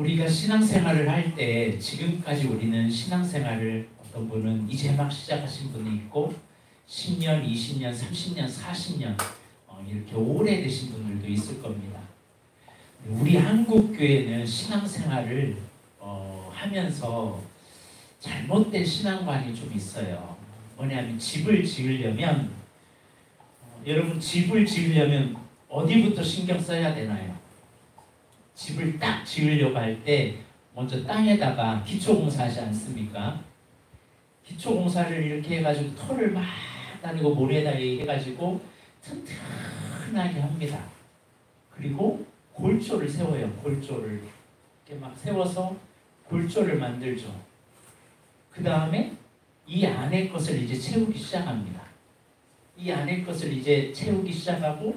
우리가 신앙생활을 할 때 지금까지 우리는 신앙생활을 어떤 분은 이제 막 시작하신 분이 있고 10년, 20년, 30년, 40년 이렇게 오래되신 분들도 있을 겁니다. 우리 한국교회는 신앙생활을 하면서 잘못된 신앙관이 좀 있어요. 뭐냐면 집을 지으려면 여러분 집을 지으려면 어디부터 신경 써야 되나요? 집을 딱 지으려고 할 때 먼저 땅에다가 기초공사하지 않습니까? 기초공사를 이렇게 해가지고 털을 막 다니고 모래에다 해가지고 튼튼하게 합니다. 그리고 골조를 세워요. 골조를 이렇게 막 세워서 골조를 만들죠. 그 다음에 이 안에 것을 이제 채우기 시작합니다. 이 안에 것을 이제 채우기 시작하고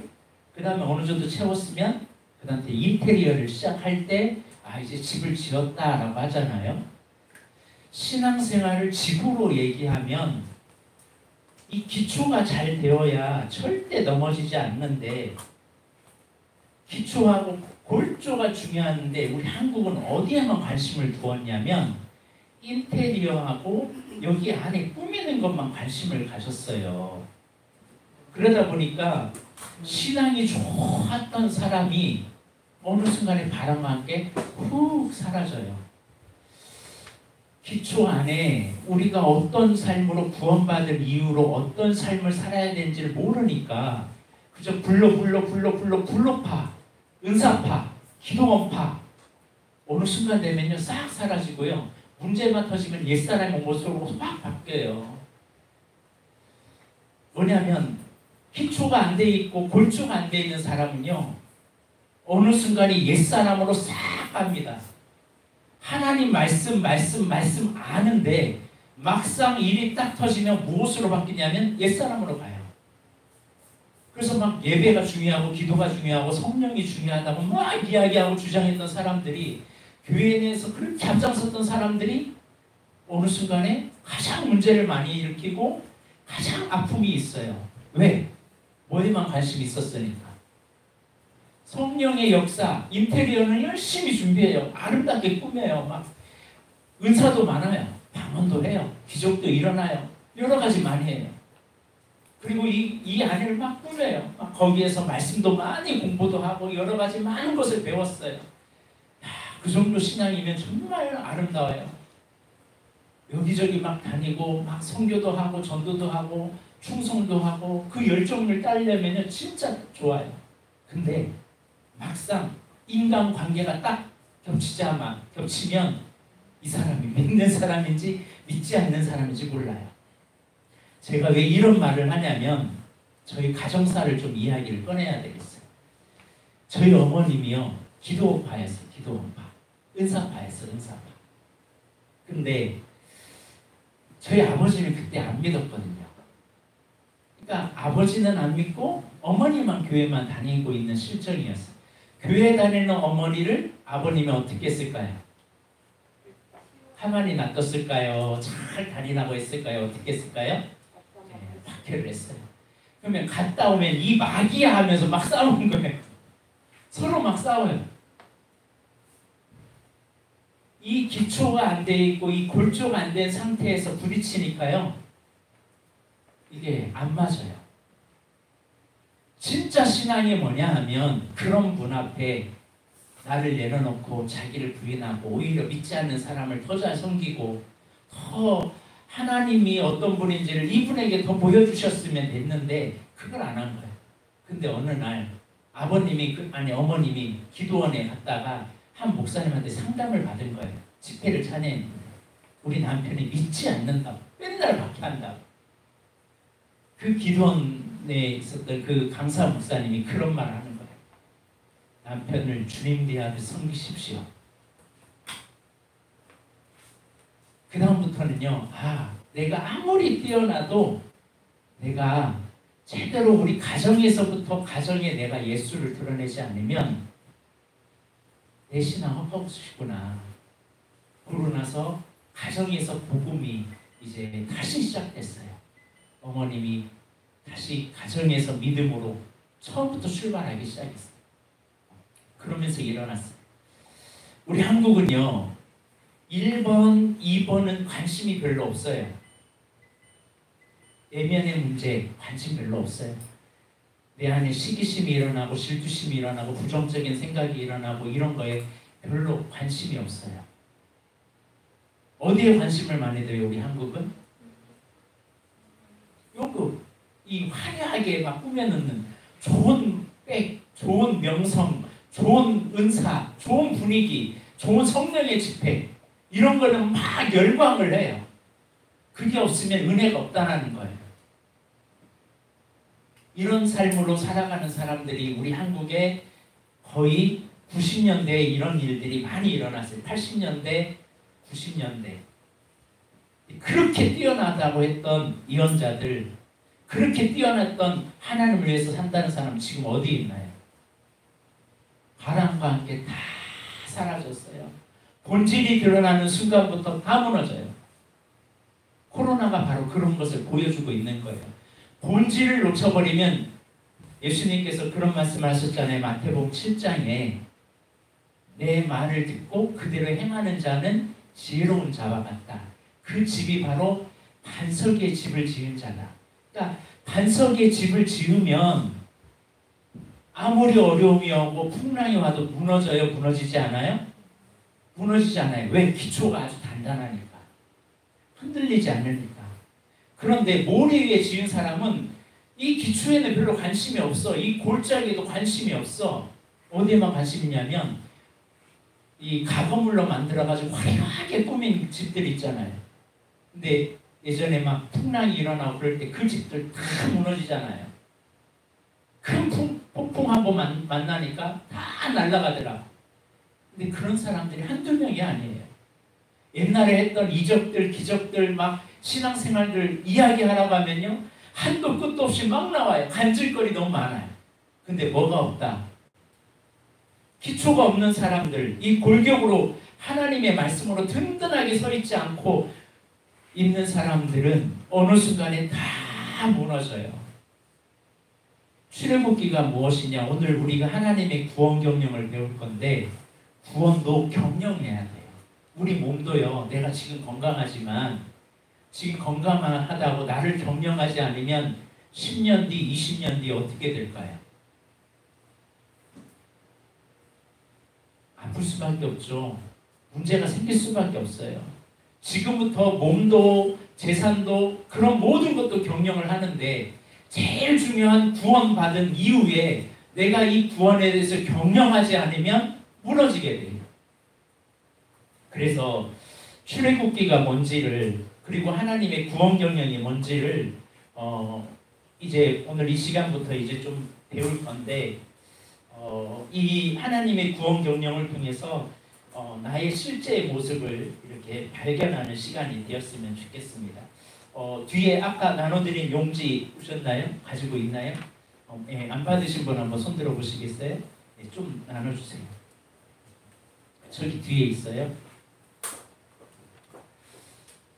그 다음에 어느 정도 채웠으면 그 다음에 인테리어를 시작할 때 이제 집을 지었다라고 하잖아요. 신앙생활을 집으로 얘기하면 이 기초가 잘 되어야 절대 넘어지지 않는데 기초하고 골조가 중요한데 우리 한국은 어디에만 관심을 두었냐면 인테리어하고 여기 안에 꾸미는 것만 관심을 가졌어요. 그러다 보니까 신앙이 좋았던 사람이 어느 순간에 바람과 함께 훅 사라져요. 기초 안에 우리가 어떤 삶으로 구원받을 이유로 어떤 삶을 살아야 되는지를 모르니까 그저 불로파, 은사파, 기도원파 어느 순간 되면요 싹 사라지고요. 문제만 터지면 옛사람의 모습으로 막 바뀌어요. 뭐냐면 기초가 안 돼 있고 골조가 안 돼 있는 사람은요 어느 순간에 옛사람으로 싹 갑니다. 하나님 말씀 아는데 막상 일이 딱 터지면 무엇으로 바뀌냐면 옛사람으로 가요. 그래서 막 예배가 중요하고 기도가 중요하고 성령이 중요하다고 막 이야기하고 주장했던 사람들이 교회에 대해서 그렇게 앞장섰던 사람들이 어느 순간에 가장 문제를 많이 일으키고 가장 아픔이 있어요. 왜? 뭐에만 관심이 있었으니까. 성령의 역사, 인테리어는 열심히 준비해요. 아름답게 꾸며요. 막 은사도 많아요. 방언도 해요. 기적도 일어나요. 여러 가지 많이 해요. 그리고 이 안을 막 꾸며요. 막 거기에서 말씀도 많이 공부도 하고 여러 가지 많은 것을 배웠어요. 그 정도 신앙이면 정말 아름다워요. 여기저기 막 다니고 막 선교도 하고 전도도 하고 충성도 하고 그 열정을 따르려면 진짜 좋아요. 근데 막상 인간관계가 딱 겹치면 이 사람이 믿는 사람인지 믿지 않는 사람인지 몰라요. 제가 왜 이런 말을 하냐면 저희 가정사를 좀 이야기를 꺼내야 되겠어요. 저희 어머님이요 기도파였어요. 기도파 은사파였어요. 은사파. 근데 저희 아버지는 그때 안 믿었거든요. 그러니까 아버지는 안 믿고 어머니만 교회만 다니고 있는 실정이었어요. 교회 다니는 어머니를 아버님이 어떻게 했을까요? 가만히 놔뒀을까요? 잘 다니라고 했을까요? 어떻게 했을까요? 박해를 했어요. 그러면 갔다 오면 이 마귀야 하면서 막 싸우는 거예요. 서로 막 싸워요. 이 기초가 안 돼 있고 이 골조가 안 된 상태에서 부딪히니까요. 이게 안 맞아요. 진짜 신앙이 뭐냐 하면 그런 분 앞에 나를 내려놓고 자기를 부인하고 오히려 믿지 않는 사람을 더 잘 섬기고 더 하나님이 어떤 분인지를 이분에게 더 보여주셨으면 됐는데 그걸 안 한 거예요. 근데 어느 날 어머님이 기도원에 갔다가 한 목사님한테 상담을 받은 거예요. 집회를 차내는데 우리 남편이 믿지 않는다고 맨날 박해한다고. 그 기도원에 있었던 그 강사 목사님이 그런 말을 하는 거예요. 남편을 주님 대하여 섬기십시오. 그 다음부터는요. 내가 아무리 뛰어나도 내가 제대로 우리 가정에서부터 가정에 내가 예수를 드러내지 않으면 내 신앙 헛헛이구나. 그러고 나서 가정에서 복음이 이제 다시 시작됐어요. 어머님이 다시 가정에서 믿음으로 처음부터 출발하기 시작했어요. 그러면서 일어났어요. 우리 한국은요, 1번, 2번은 관심이 별로 없어요. 내면의 문제 관심 별로 없어요. 내 안에 시기심이 일어나고 질투심이 일어나고 부정적인 생각이 일어나고 이런 거에 별로 관심이 없어요. 어디에 관심을 많이 둬요, 우리 한국은? 요거 이 화려하게 막 꾸며놓는 좋은 백, 좋은 명성, 좋은 은사, 좋은 분위기, 좋은 성령의 집회 이런 거는 막 열광을 해요. 그게 없으면 은혜가 없다는 거예요. 이런 삶으로 살아가는 사람들이 우리 한국에 거의 90년대에 이런 일들이 많이 일어났어요. 80년대, 90년대. 그렇게 뛰어나다고 했던 예언자들, 그렇게 뛰어났던 하나님을 위해서 산다는 사람 지금 어디 있나요? 바람과 함께 다 사라졌어요. 본질이 드러나는 순간부터 다 무너져요. 코로나가 바로 그런 것을 보여주고 있는 거예요. 본질을 놓쳐버리면 예수님께서 그런 말씀을 하셨잖아요. 마태복음 7장에 내 말을 듣고 그대로 행하는 자는 지혜로운 자와 같다. 그 집이 바로 반석의 집을 지은 자다. 그러니까 반석의 집을 지으면 아무리 어려움이 오고 풍랑이 와도 무너져요? 무너지지 않아요? 무너지지 않아요. 왜? 기초가 아주 단단하니까. 흔들리지 않으니까. 그런데 모래 위에 지은 사람은 이 기초에는 별로 관심이 없어. 이 골짜기에도 관심이 없어. 어디에만 관심이 있냐면 이 가건물로 만들어가지고 화려하게 꾸민 집들 있잖아요. 근데 예전에 막 풍랑이 일어나고 그럴 때 그 집들 다 무너지잖아요. 큰 폭풍 한 번 만나니까 다 날아가더라. 근데 그런 사람들이 한두 명이 아니에요. 옛날에 했던 이적들, 기적들, 막 신앙생활들 이야기하라고 하면요. 한도 끝도 없이 막 나와요. 간질거리 너무 많아요. 근데 뭐가 없다. 기초가 없는 사람들, 이 골격으로 하나님의 말씀으로 든든하게 서 있지 않고 있는 사람들은 어느 순간에 다 무너져요. 출애굽기가 무엇이냐? 오늘 우리가 하나님의 구원 경영을 배울 건데 구원도 경영해야 돼요. 우리 몸도요. 내가 지금 건강하지만 지금 건강하다고 나를 경영하지 않으면 10년 뒤, 20년 뒤 어떻게 될까요? 아플 수밖에 없죠. 문제가 생길 수밖에 없어요. 지금부터 몸도 재산도 그런 모든 것도 경영을 하는데 제일 중요한 구원받은 이후에 내가 이 구원에 대해서 경영하지 않으면 무너지게 돼요. 그래서 출애굽기가 뭔지를 그리고 하나님의 구원 경영이 뭔지를 이제 오늘 이 시간부터 이제 좀 배울 건데 이 하나님의 구원 경영을 통해서 나의 실제의 모습을 이렇게 발견하는 시간이 되었으면 좋겠습니다. 뒤에 아까 나눠드린 용지 보셨나요? 가지고 있나요? 예, 안 받으신 분 한번 손 들어 보시겠어요? 예, 좀 나눠주세요. 저기 뒤에 있어요.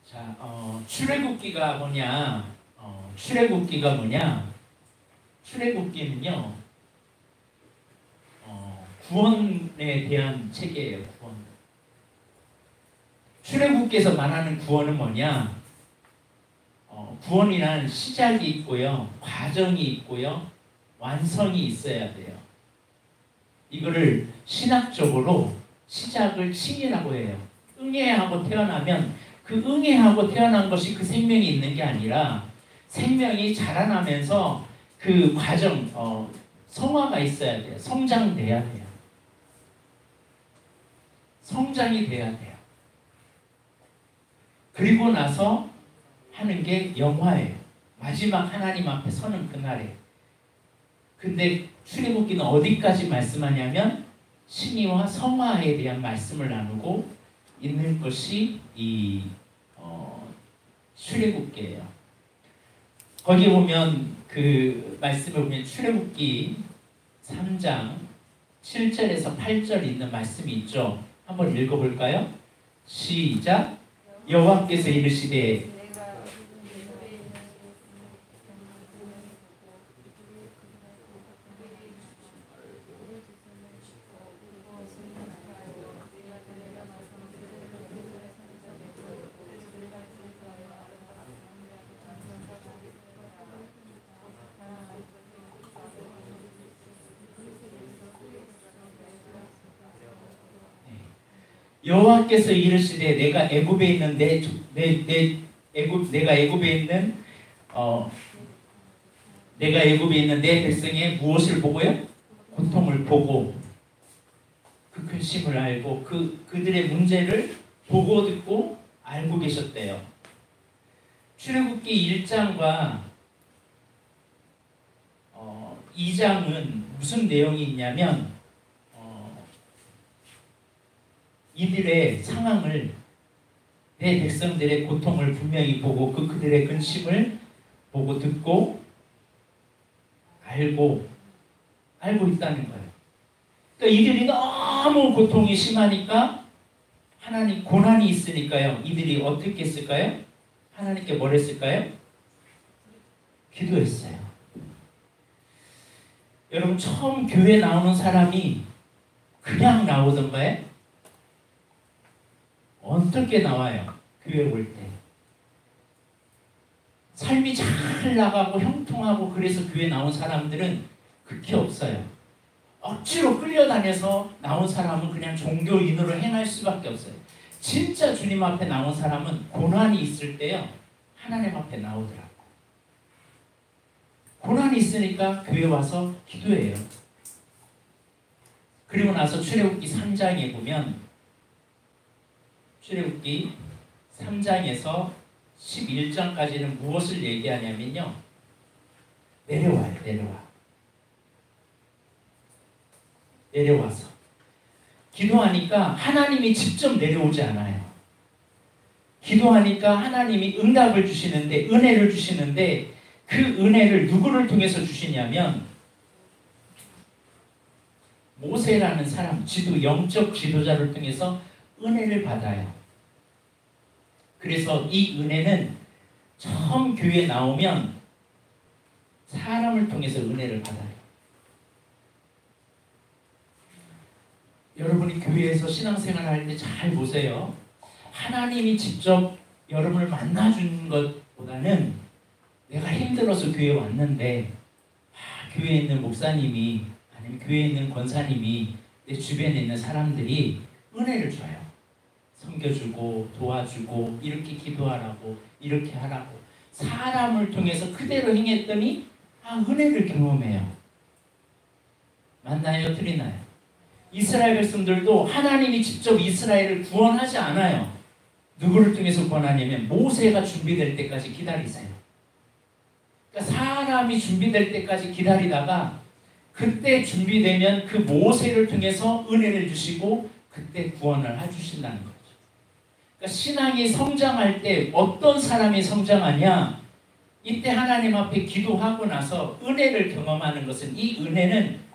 자, 출애굽기가 뭐냐? 출애굽기가 뭐냐? 출애굽기는요, 구원에 대한 책이에요. 구원. 출애굽기에서 말하는 구원은 뭐냐? 구원이란 시작이 있고요, 과정이 있고요, 완성이 있어야 돼요. 이거를 신학적으로 시작을 칭이라고 해요. 응애하고 태어나면 그 응애하고 태어난 것이 그 생명이 있는 게 아니라 생명이 자라나면서 그 과정, 성화가 있어야 돼요. 성장돼야 돼요. 성장이 돼야 돼요. 그리고 나서 하는 게 영화예요. 마지막 하나님 앞에 서는 그날에. 근데 출애굽기는 어디까지 말씀하냐면 신의와 성화에 대한 말씀을 나누고 있는 것이 이 출애굽기예요. 거기 보면 그 말씀을 보면 출애굽기 3장 7절에서 8절 있는 말씀이 있죠. 한번 읽어볼까요? 시작. 여호와께서 이르시되 여호와께서 이르시되 내가 애굽에 있는 내가 애굽에 있는 내가 애굽에 있는 내 백성의 무엇을 보고요? 고통을 보고 그 근심을 알고 그들의 문제를 보고 듣고 알고 계셨대요. 출애굽기 1장과 2장은 무슨 내용이 있냐면 이들의 상황을 내 백성들의 고통을 분명히 보고 그들의 근심을 보고 듣고 알고 있다는 거예요. 그러니까 이들이 너무 고통이 심하니까 하나님 고난이 있으니까요. 이들이 어떻게 했을까요? 하나님께 뭘 했을까요? 기도했어요. 여러분 처음 교회 나오는 사람이 그냥 나오던가요? 어떻게 나와요? 교회 올 때. 삶이 잘 나가고 형통하고 그래서 교회 나온 사람들은 그렇게 없어요. 억지로 끌려다녀서 나온 사람은 그냥 종교인으로 행할 수밖에 없어요. 진짜 주님 앞에 나온 사람은 고난이 있을 때요. 하나님 앞에 나오더라고. 고난이 있으니까 교회 와서 기도해요. 그리고 나서 출애굽기 3장에 보면 출애굽기 3장에서 11장까지는 무엇을 얘기하냐면요. 내려와서 기도하니까 하나님이 직접 내려오지 않아요. 기도하니까 하나님이 응답을 주시는데 은혜를 주시는데 그 은혜를 누구를 통해서 주시냐면 모세라는 사람, 영적 지도자를 통해서 은혜를 받아요. 그래서 이 은혜는 처음 교회에 나오면 사람을 통해서 은혜를 받아요. 여러분이 교회에서 신앙생활을 할 때 잘 보세요. 하나님이 직접 여러분을 만나주는 것보다는 내가 힘들어서 교회에 왔는데 교회에 있는 목사님이 아니면 교회에 있는 권사님이 내 주변에 있는 사람들이 은혜를 줘요. 섬겨주고 도와주고 이렇게 기도하라고 이렇게 하라고 사람을 통해서 그대로 행했더니 은혜를 경험해요. 맞나요? 틀리나요? 이스라엘 백성들도 하나님이 직접 이스라엘을 구원하지 않아요. 누구를 통해서 구원하냐면 모세가 준비될 때까지 기다리세요. 그러니까 사람이 준비될 때까지 기다리다가 그때 준비되면 그 모세를 통해서 은혜를 주시고 그때 구원을 해주신다는 거죠. 그러니까 신앙이 성장할 때 어떤 사람이 성장하냐? 이때 하나님 앞에 기도하고 나서 은혜를 경험하는 것은 이 은혜는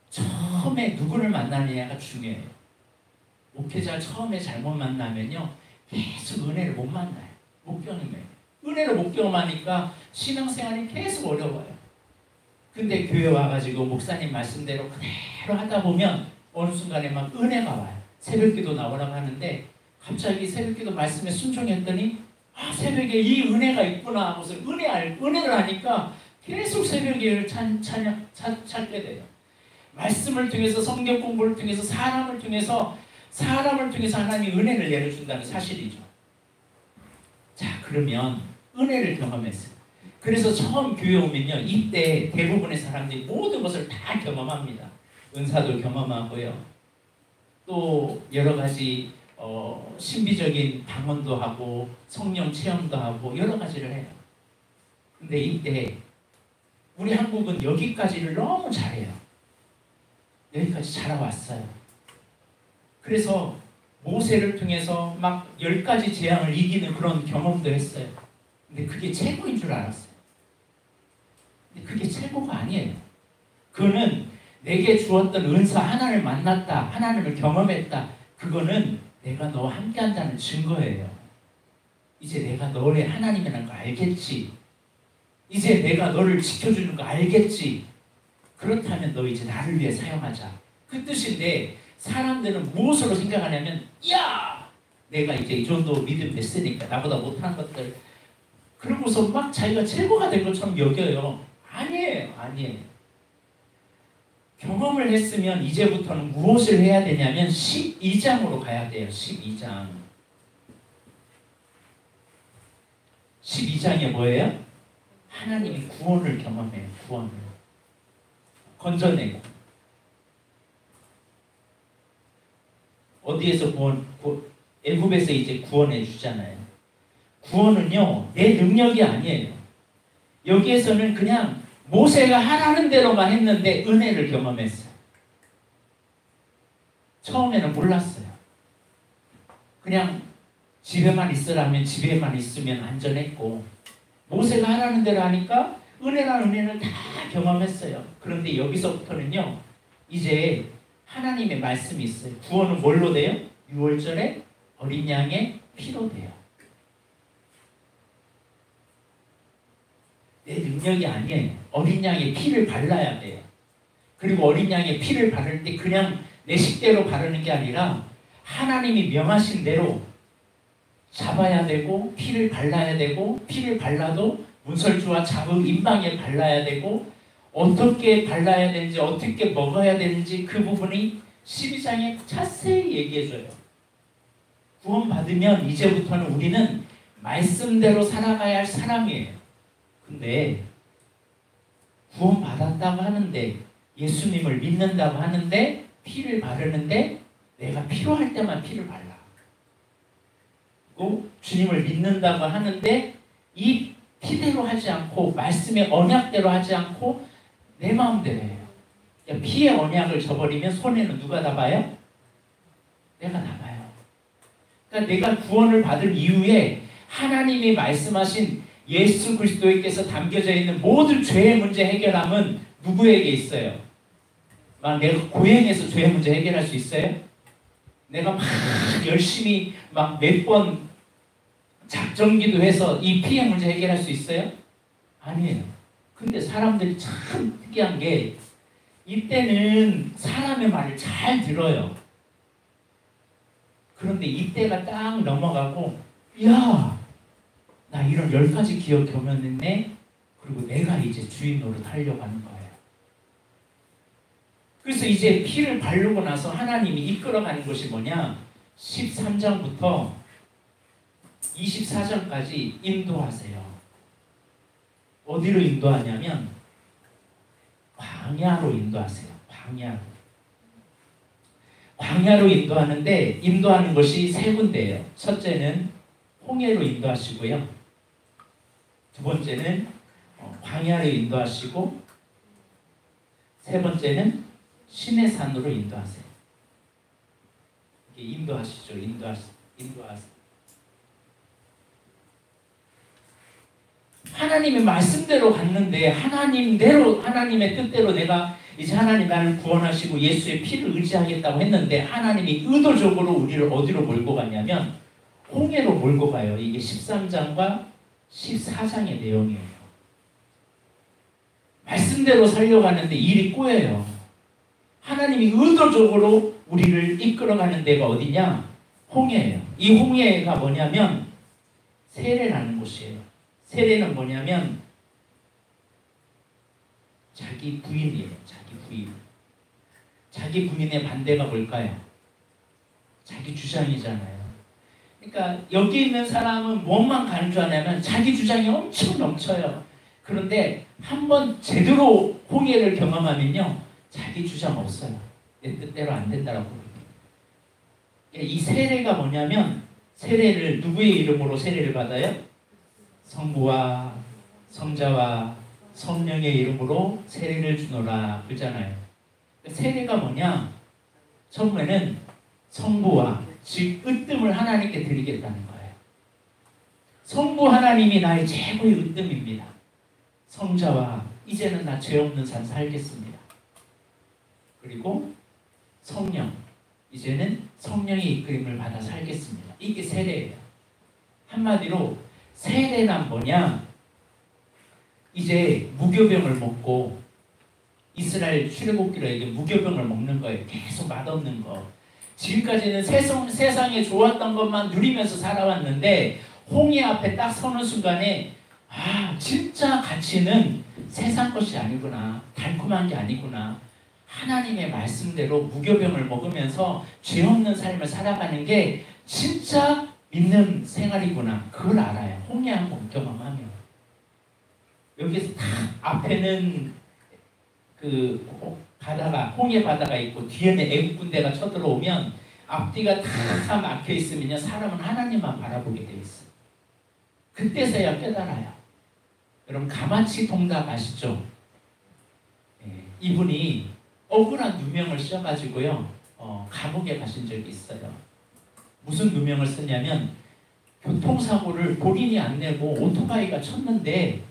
처음에 누구를 만나느냐가 중요해요. 목회자 처음에 잘못 만나면요 계속 은혜를 못 만나요. 못 경험해요. 은혜를 못 경험하니까 신앙생활이 계속 어려워요. 근데 교회 와가지고 목사님 말씀대로 그대로 하다 보면 어느 순간에 막 은혜가 와요. 새벽기도 나오라고 하는데 갑자기 새벽기도 말씀에 순종했더니 새벽에 이 은혜가 있구나 하고서 은혜를 하니까 계속 새벽에 찾게 돼요. 말씀을 통해서 성경 공부를 통해서 사람을 통해서 하나님이 은혜를 내려준다는 사실이죠. 자, 그러면 은혜를 경험했어요. 그래서 처음 교회 오면요 이때 대부분의 사람들이 모든 것을 다 경험합니다. 은사도 경험하고요. 또 여러 가지 신비적인 방언도 하고 성령 체험도 하고 여러 가지를 해요. 근데 이때 우리 한국은 여기까지를 너무 잘해요. 여기까지 자라왔어요. 그래서 모세를 통해서 막 10가지 재앙을 이기는 그런 경험도 했어요. 근데 그게 최고인 줄 알았어요. 근데 그게 최고가 아니에요. 그거는 내게 주었던 은사 하나님을 만났다, 하나님을 경험했다. 그거는 내가 너와 함께 한다는 증거예요. 이제 내가 너의 하나님이라는 거 알겠지. 이제 내가 너를 지켜주는 거 알겠지. 그렇다면 너 이제 나를 위해 사용하자. 그 뜻인데 사람들은 무엇으로 생각하냐면 야! 내가 이제 이 정도 믿음 됐으니까 나보다 못하는 것들 그러고서 막 자기가 최고가 된 것처럼 여겨요. 아니에요. 경험을 했으면 이제부터는 무엇을 해야 되냐면 12장으로 가야 돼요. 12장. 12장에 뭐예요? 하나님이 구원을 경험해요. 구원을. 건져내고. 어디에서 애굽에서 이제 구원해 주잖아요. 구원은요, 내 능력이 아니에요. 여기에서는 그냥 모세가 하라는 대로만 했는데 은혜를 경험했어요. 처음에는 몰랐어요. 그냥 집에만 있으라면 집에만 있으면 안전했고, 모세가 하라는 대로 하니까 은혜라는 은혜를 다 경험했어요. 그런데 여기서부터는요, 이제 하나님의 말씀이 있어요. 구원은 뭘로 돼요? 6월절에 어린 양의 피로 돼요. 내 능력이 아니에요. 어린 양의 피를 발라야 돼요. 그리고 어린 양의 피를 바를 때 그냥 내 식대로 바르는 게 아니라 하나님이 명하신 대로 잡아야 되고, 피를 발라야 되고, 피를 발라도 문설주와 자국 임방에 발라야 되고, 어떻게 발라야 되는지, 어떻게 먹어야 되는지 그 부분이 12장에 자세히 얘기해줘요. 구원받으면 이제부터는 우리는 말씀대로 살아가야 할 사람이에요. 근데 구원받았다고 하는데, 예수님을 믿는다고 하는데, 피를 바르는데 내가 필요할 때만 피를 발라. 그리고 주님을 믿는다고 하는데 이 피대로 하지 않고, 말씀의 언약대로 하지 않고 내 마음대로 해요. 피의 언약을 저버리면 손해는 누가 다 봐요? 내가 다 봐요. 그러니까 내가 구원을 받을 이후에 하나님이 말씀하신 예수 그리스도께서 담겨져 있는 모든 죄의 문제 해결함은 누구에게 있어요? 막 내가 고행해서 죄의 문제 해결할 수 있어요? 내가 막 열심히 막 몇 번 작정기도 해서 이 피해 문제 해결할 수 있어요? 아니에요. 근데 사람들이 참 특이한 게, 이때는 사람의 말을 잘 들어요. 그런데 이때가 딱 넘어가고, 야, 나 이런 10가지 기억 경험했네. 그리고 내가 이제 주인 노릇 하려고 하는 거예요. 그래서 이제 피를 바르고 나서 하나님이 이끌어가는 것이 뭐냐? 13장부터 24장까지 인도하세요. 어디로 인도하냐면 광야로 인도하세요. 광야로 인도하는데, 인도하는 것이 세 군데예요. 첫째는 홍해로 인도하시고요. 두 번째는 광야로 인도하시고, 세 번째는 시내산으로 인도하세요. 인도하시죠. 인도하세요. 하나님의 말씀대로 갔는데, 하나님대로, 하나님의 뜻대로 내가 이제 하나님 나를 구원하시고 예수의 피를 의지하겠다고 했는데, 하나님이 의도적으로 우리를 어디로 몰고 가냐면 홍해로 몰고 가요. 이게 13장과 14장의 내용이에요. 말씀대로 살려가는데 일이 꼬여요. 하나님이 의도적으로 우리를 이끌어가는 데가 어디냐? 홍해예요. 이 홍해가 뭐냐면 세례라는 곳이에요. 세례는 뭐냐면 자기 부인이에요. 자기 부인. 자기 부인의 반대가 뭘까요? 자기 주장이잖아요. 그러니까 여기 있는 사람은 무엇만 가는 줄 아냐면 자기 주장이 엄청 넘쳐요. 그런데 한번 제대로 홍해를 경험하면요, 자기 주장 없어요. 내 뜻대로 안 된다라고 그러거든요. 이 세례가 뭐냐면, 세례를 누구의 이름으로 세례를 받아요? 성부와 성자와 성령의 이름으로 세례를 주노라 그러잖아요. 세례가 뭐냐? 처음에는 성부와, 즉 으뜸을 하나님께 드리겠다는 거예요. 성부 하나님이 나의 최고의 으뜸입니다. 성자와, 이제는 나 죄 없는 삶 살겠습니다. 그리고 성령, 이제는 성령의 이끌림을 받아 살겠습니다. 이게 세례예요. 한마디로 세례란 뭐냐? 이제 무교병을 먹고, 이스라엘 출애굽기로 무교병을 먹는 거예요. 계속 맛없는 거. 지금까지는 세상에 좋았던 것만 누리면서 살아왔는데, 홍해 앞에 딱 서는 순간에, 아, 진짜 가치는 세상 것이 아니구나. 달콤한 게 아니구나. 하나님의 말씀대로 무교병을 먹으면서 죄 없는 삶을 살아가는 게 진짜 믿는 생활이구나. 그걸 알아요. 홍해 한번 경험하면. 여기서 다 앞에는 그 바다가, 홍해 바다가 있고 뒤에는 애국 군대가 쳐들어오면 앞뒤가 다 막혀 있으면요, 사람은 하나님만 바라보게 돼 있어요. 그때서야 깨달아요. 여러분 가마치 통닭 아시죠? 이분이 억울한 누명을 씌워가지고요, 감옥에 가신 적이 있어요. 무슨 누명을 썼냐면, 교통사고를 본인이 안 내고 오토바이가 쳤는데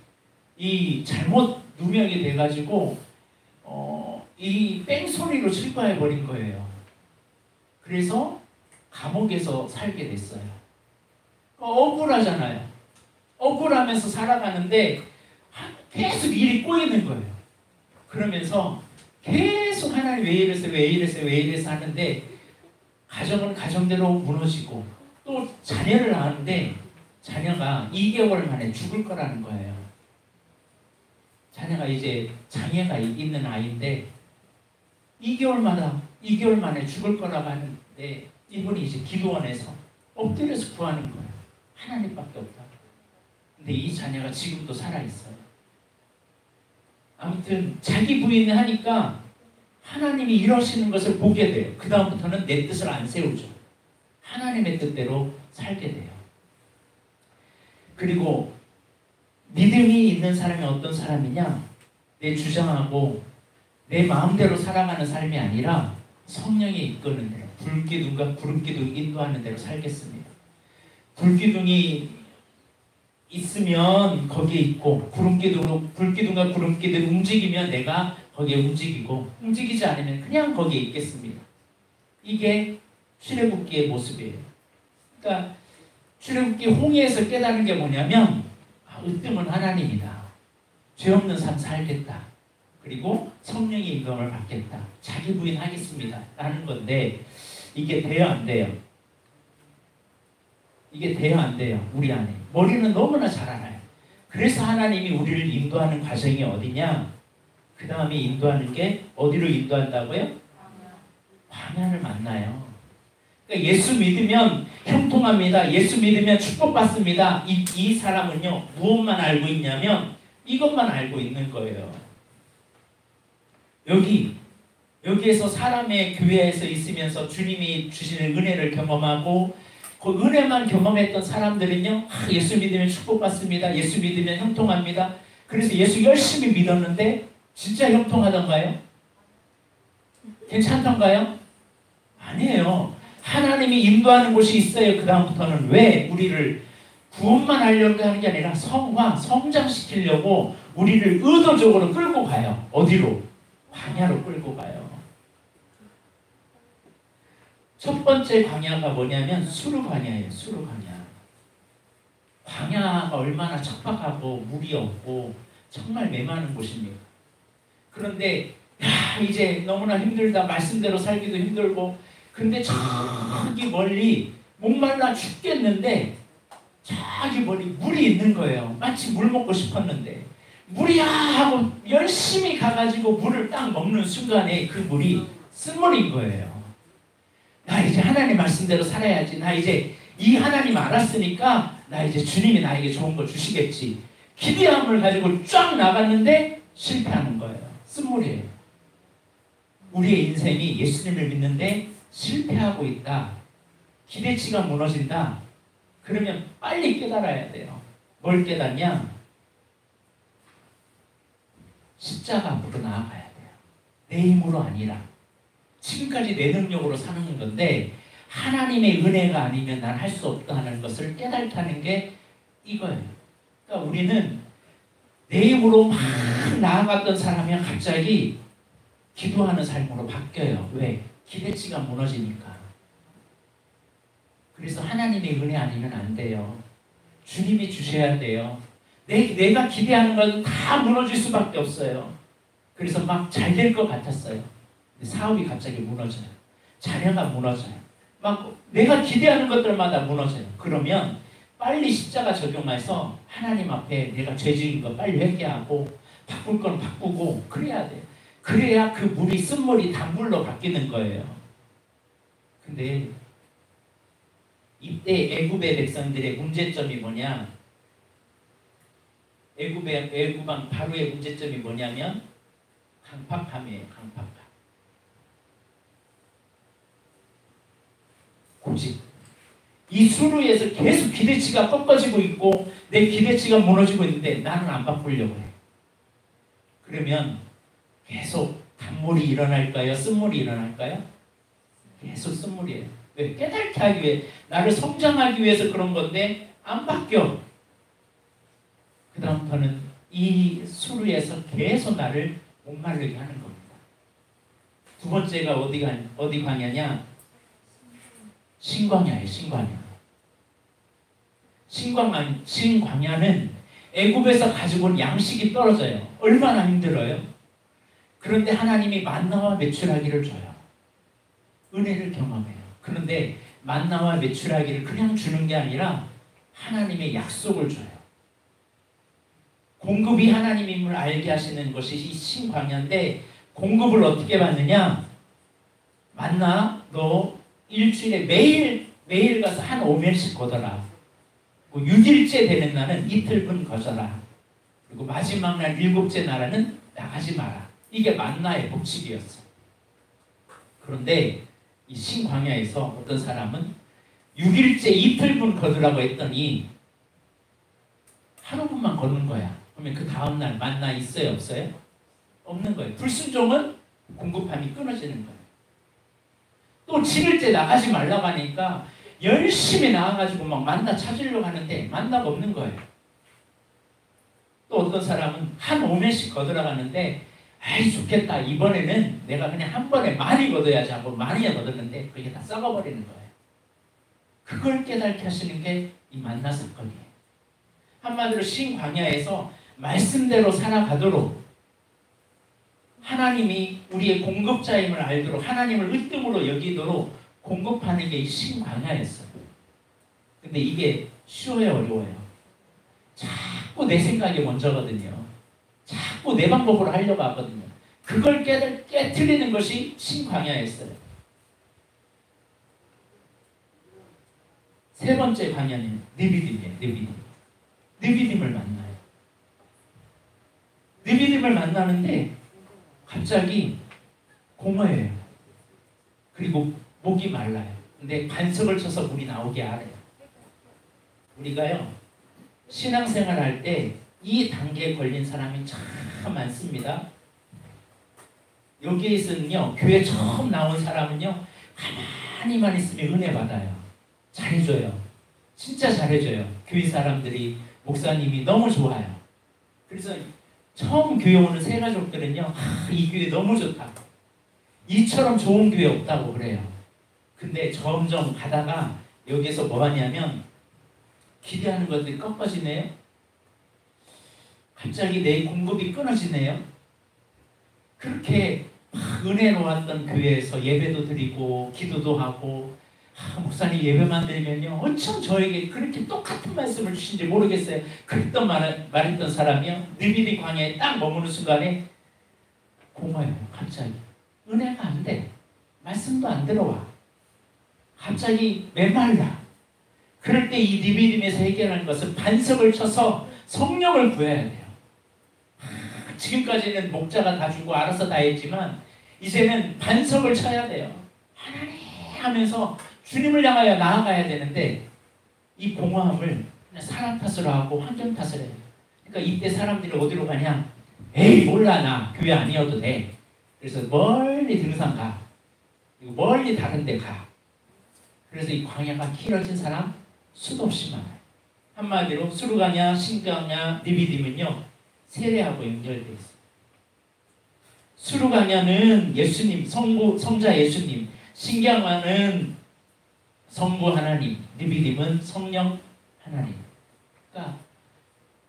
이 잘못 누명이 돼가지고 이 뺑소니로 출가해버린 거예요. 그래서 감옥에서 살게 됐어요. 억울하잖아요. 억울하면서 살아가는데 계속 일이 꼬이는 거예요. 그러면서 계속 하나님 왜 이랬어요, 왜 이랬어요, 왜 이랬어 하는데 가정은 가정대로 무너지고, 또 자녀를 낳았는데 자녀가 2개월 만에 죽을 거라는 거예요. 자녀가 이제 장애가 있는 아이인데 2개월 만에 죽을 거라고 하는데 이분이 이제 기도원에서 엎드려서 구하는 거예요. 하나님밖에 없다. 근데 이 자녀가 지금도 살아있어요. 아무튼 자기 부인이 하니까 하나님이 이러시는 것을 보게 돼요. 그 다음부터는 내 뜻을 안 세우죠. 하나님의 뜻대로 살게 돼요. 그리고 믿음이 있는 사람이 어떤 사람이냐? 내 주장하고 내 마음대로 살아가는 삶이 아니라 성령이 이끄는 대로, 불기둥과 구름기둥 인도하는 대로 살겠습니다. 불기둥이 있으면 거기에 있고, 불기둥과 구름기둥이 움직이면 내가 거기에 움직이고, 움직이지 않으면 그냥 거기에 있겠습니다. 이게 출애굽기의 모습이에요. 그러니까 출애굽기 홍해에서 깨닫는 게 뭐냐면, 으뜸은 하나님이다. 죄 없는 삶 살겠다. 그리고 성령의 인도함을 받겠다. 자기 부인하겠습니다. 라는 건데, 이게 돼요, 안 돼요? 이게 돼요, 안 돼요? 우리 안에. 머리는 너무나 잘 알아요. 그래서 하나님이 우리를 인도하는 과정이 어디냐? 그 다음에 인도하는 게 어디로 인도한다고요? 광야를 만나요. 그러니까 예수 믿으면 형통합니다. 예수 믿으면 축복받습니다. 이 사람은요, 무엇만 알고 있냐면 이것만 알고 있는 거예요. 여기에서 사람의 교회에서 있으면서 주님이 주시는 은혜를 경험하고, 그 은혜만 경험했던 사람들은요, 예수 믿으면 축복받습니다. 예수 믿으면 형통합니다. 그래서 예수 열심히 믿었는데 진짜 형통하던가요? 괜찮던가요? 아니에요. 하나님이 인도하는 곳이 있어요. 그 다음부터는 왜 우리를 구원만 하려고 하는 게 아니라 성장시키려고 우리를 의도적으로 끌고 가요. 어디로? 광야로 끌고 가요. 첫 번째 광야가 뭐냐면 수르 광야예요. 수르 광야. 광야가 얼마나 척박하고 물이 없고 정말 메마른 곳입니다. 그런데 이제 너무나 힘들다. 말씀대로 살기도 힘들고, 근데 저기 멀리 목말라 죽겠는데 저기 멀리 물이 있는 거예요. 마치 물 먹고 싶었는데 물이야 하고 열심히 가가지고 물을 딱 먹는 순간에 그 물이 쓴물인 거예요. 나 이제 하나님 말씀대로 살아야지. 나 이제 이 하나님 알았으니까 나 이제 주님이 나에게 좋은 거 주시겠지. 기대함을 가지고 쫙 나갔는데 실패하는 거예요. 쓴물이에요. 우리의 인생이 예수님을 믿는데 실패하고 있다. 기대치가 무너진다. 그러면 빨리 깨달아야 돼요. 뭘 깨닫냐? 십자가 앞으로 나아가야 돼요. 내 힘으로 아니라. 지금까지 내 능력으로 사는 건데 하나님의 은혜가 아니면 난 할 수 없다는 것을 깨달다는 게 이거예요. 그러니까 우리는 내 힘으로 막 나아갔던 사람이 갑자기 기도하는 삶으로 바뀌어요. 왜? 기대치가 무너지니까. 그래서 하나님의 은혜 아니면 안 돼요. 주님이 주셔야 돼요. 내가 기대하는 건 다 무너질 수밖에 없어요. 그래서 막 잘 될 것 같았어요. 사업이 갑자기 무너져요. 자녀가 무너져요. 막 내가 기대하는 것들마다 무너져요. 그러면 빨리 십자가 적용해서 하나님 앞에 내가 죄 지은 거 빨리 회개하고 바꿀 건 바꾸고 그래야 돼요. 그래야 그 물이 쓴물이 단물로 바뀌는 거예요. 근데 이때 애굽의 백성들의 문제점이 뭐냐? 애굽왕 바로의 문제점이 뭐냐면 강팍함이에요. 강팍함. 고집. 이 수루에서 계속 기대치가 꺾어지고 있고 내 기대치가 무너지고 있는데 나는 안 바꾸려고 해. 그러면 계속 단물이 일어날까요? 쓴물이 일어날까요? 계속 쓴물이에요. 왜? 깨닫게 하기 위해, 나를 성장하기 위해서 그런 건데 안 바뀌어. 그 다음부터는 이 수루에서 계속 나를 목마르게 하는 겁니다. 두 번째가 어디 광야냐? 신광야예요. 신광야는 애굽에서 가지고 온 양식이 떨어져요. 얼마나 힘들어요. 그런데 하나님이 만나와 메추라기를 줘요. 은혜를 경험해요. 그런데 만나와 메추라기를 그냥 주는 게 아니라 하나님의 약속을 줘요. 공급이 하나님임을 알게 하시는 것이 이 신광야인데, 공급을 어떻게 받느냐? 만나 너 일주일에 매일 가서 한 5면씩 거둬라. 6일째 되는 날은 이틀분 거져라. 그리고 마지막 날 7째 날에는 나가지 마라. 이게 만나의 법칙이었어. 그런데 이 신광야에서 어떤 사람은 6일째 이틀분 거두라고 했더니 하루분만 걷는 거야. 그러면 그 다음날 만나 있어요? 없어요? 없는 거예요. 불순종은 공급함이 끊어지는 거예요. 또 7일째 나가지 말라고 하니까 열심히 나가가지고 막 만나 찾으려고 하는데 만나가 없는 거예요. 또 어떤 사람은 한 5면씩 거들어가는데 아이 좋겠다. 이번에는 내가 그냥 한 번에 많이 거둬야지 하고 많이 거뒀는데 그게 다 썩어버리는 거예요. 그걸 깨닫게 하시는 게 이 만나 사건이에요. 한마디로 신광야에서 말씀대로 살아가도록, 하나님이 우리의 공급자임을 알도록, 하나님을 으뜸으로 여기도록 공급하는 게 이 신광야였어요. 근데 이게 쉬워요, 어려워요? 자꾸 내 생각이 먼저거든요. 자꾸 내 방법으로 하려고 하거든요. 그걸 깨트리는 것이 신광야였어요. 세 번째 광야는 느비딤이에요. 느비딤을 만나요. 느비딤을 만나는데 갑자기 공허해요. 그리고 목이 말라요. 근데 반석을 쳐서 물이 나오게 하래요. 우리가요, 신앙생활 할 때 이 단계에 걸린 사람이 참 많습니다. 여기에서는요, 교회 처음 나온 사람은요, 가만히만 있으면 은혜 받아요. 잘해줘요. 진짜 잘해줘요. 교회 사람들이, 목사님이 너무 좋아요. 그래서 처음 교회 오는 새 가족들은요, 이 교회 너무 좋다. 이처럼 좋은 교회 없다고 그래요. 근데 점점 가다가 여기서 뭐 하냐면 기대하는 것들이 꺾어지네요. 갑자기 내 공급이 끊어지네요. 그렇게 은혜로웠던 교회에서 예배도 드리고 기도도 하고, 목사님 예배만 드리면요 엄청 저에게 그렇게 똑같은 말씀을 주신지 모르겠어요. 그랬던 말했던 사람이요, 느비디 광야에 딱 머무는 순간에 공허해요. 갑자기 은혜가 안 돼. 말씀도 안 들어와. 갑자기 메말라. 그럴 때 이 느비딤에서 해결하는 것은 반석을 쳐서 성령을 구해야 돼요. 지금까지는 목자가 다 주고 알아서 다 했지만 이제는 반석을 쳐야 돼요. 하나님 하면서 주님을 향하여 나아가야 되는데, 이 공허함을 그냥 사람 탓으로 하고 환경 탓을 해요. 그러니까 이때 사람들이 어디로 가냐? 에이 몰라, 나 교회 아니어도 돼. 그래서 멀리 등산 가. 그리고 멀리 다른 데 가. 그래서 이 광야가 길어진 사람 수도 없이 많아요. 한마디로 수르광야, 신광야, 느비딤은요 세례하고 연결되어 있어요. 수르광야는 예수님, 성자 예수님, 신광야는 성부 하나님, 느비딤은 성령 하나님. 그러니까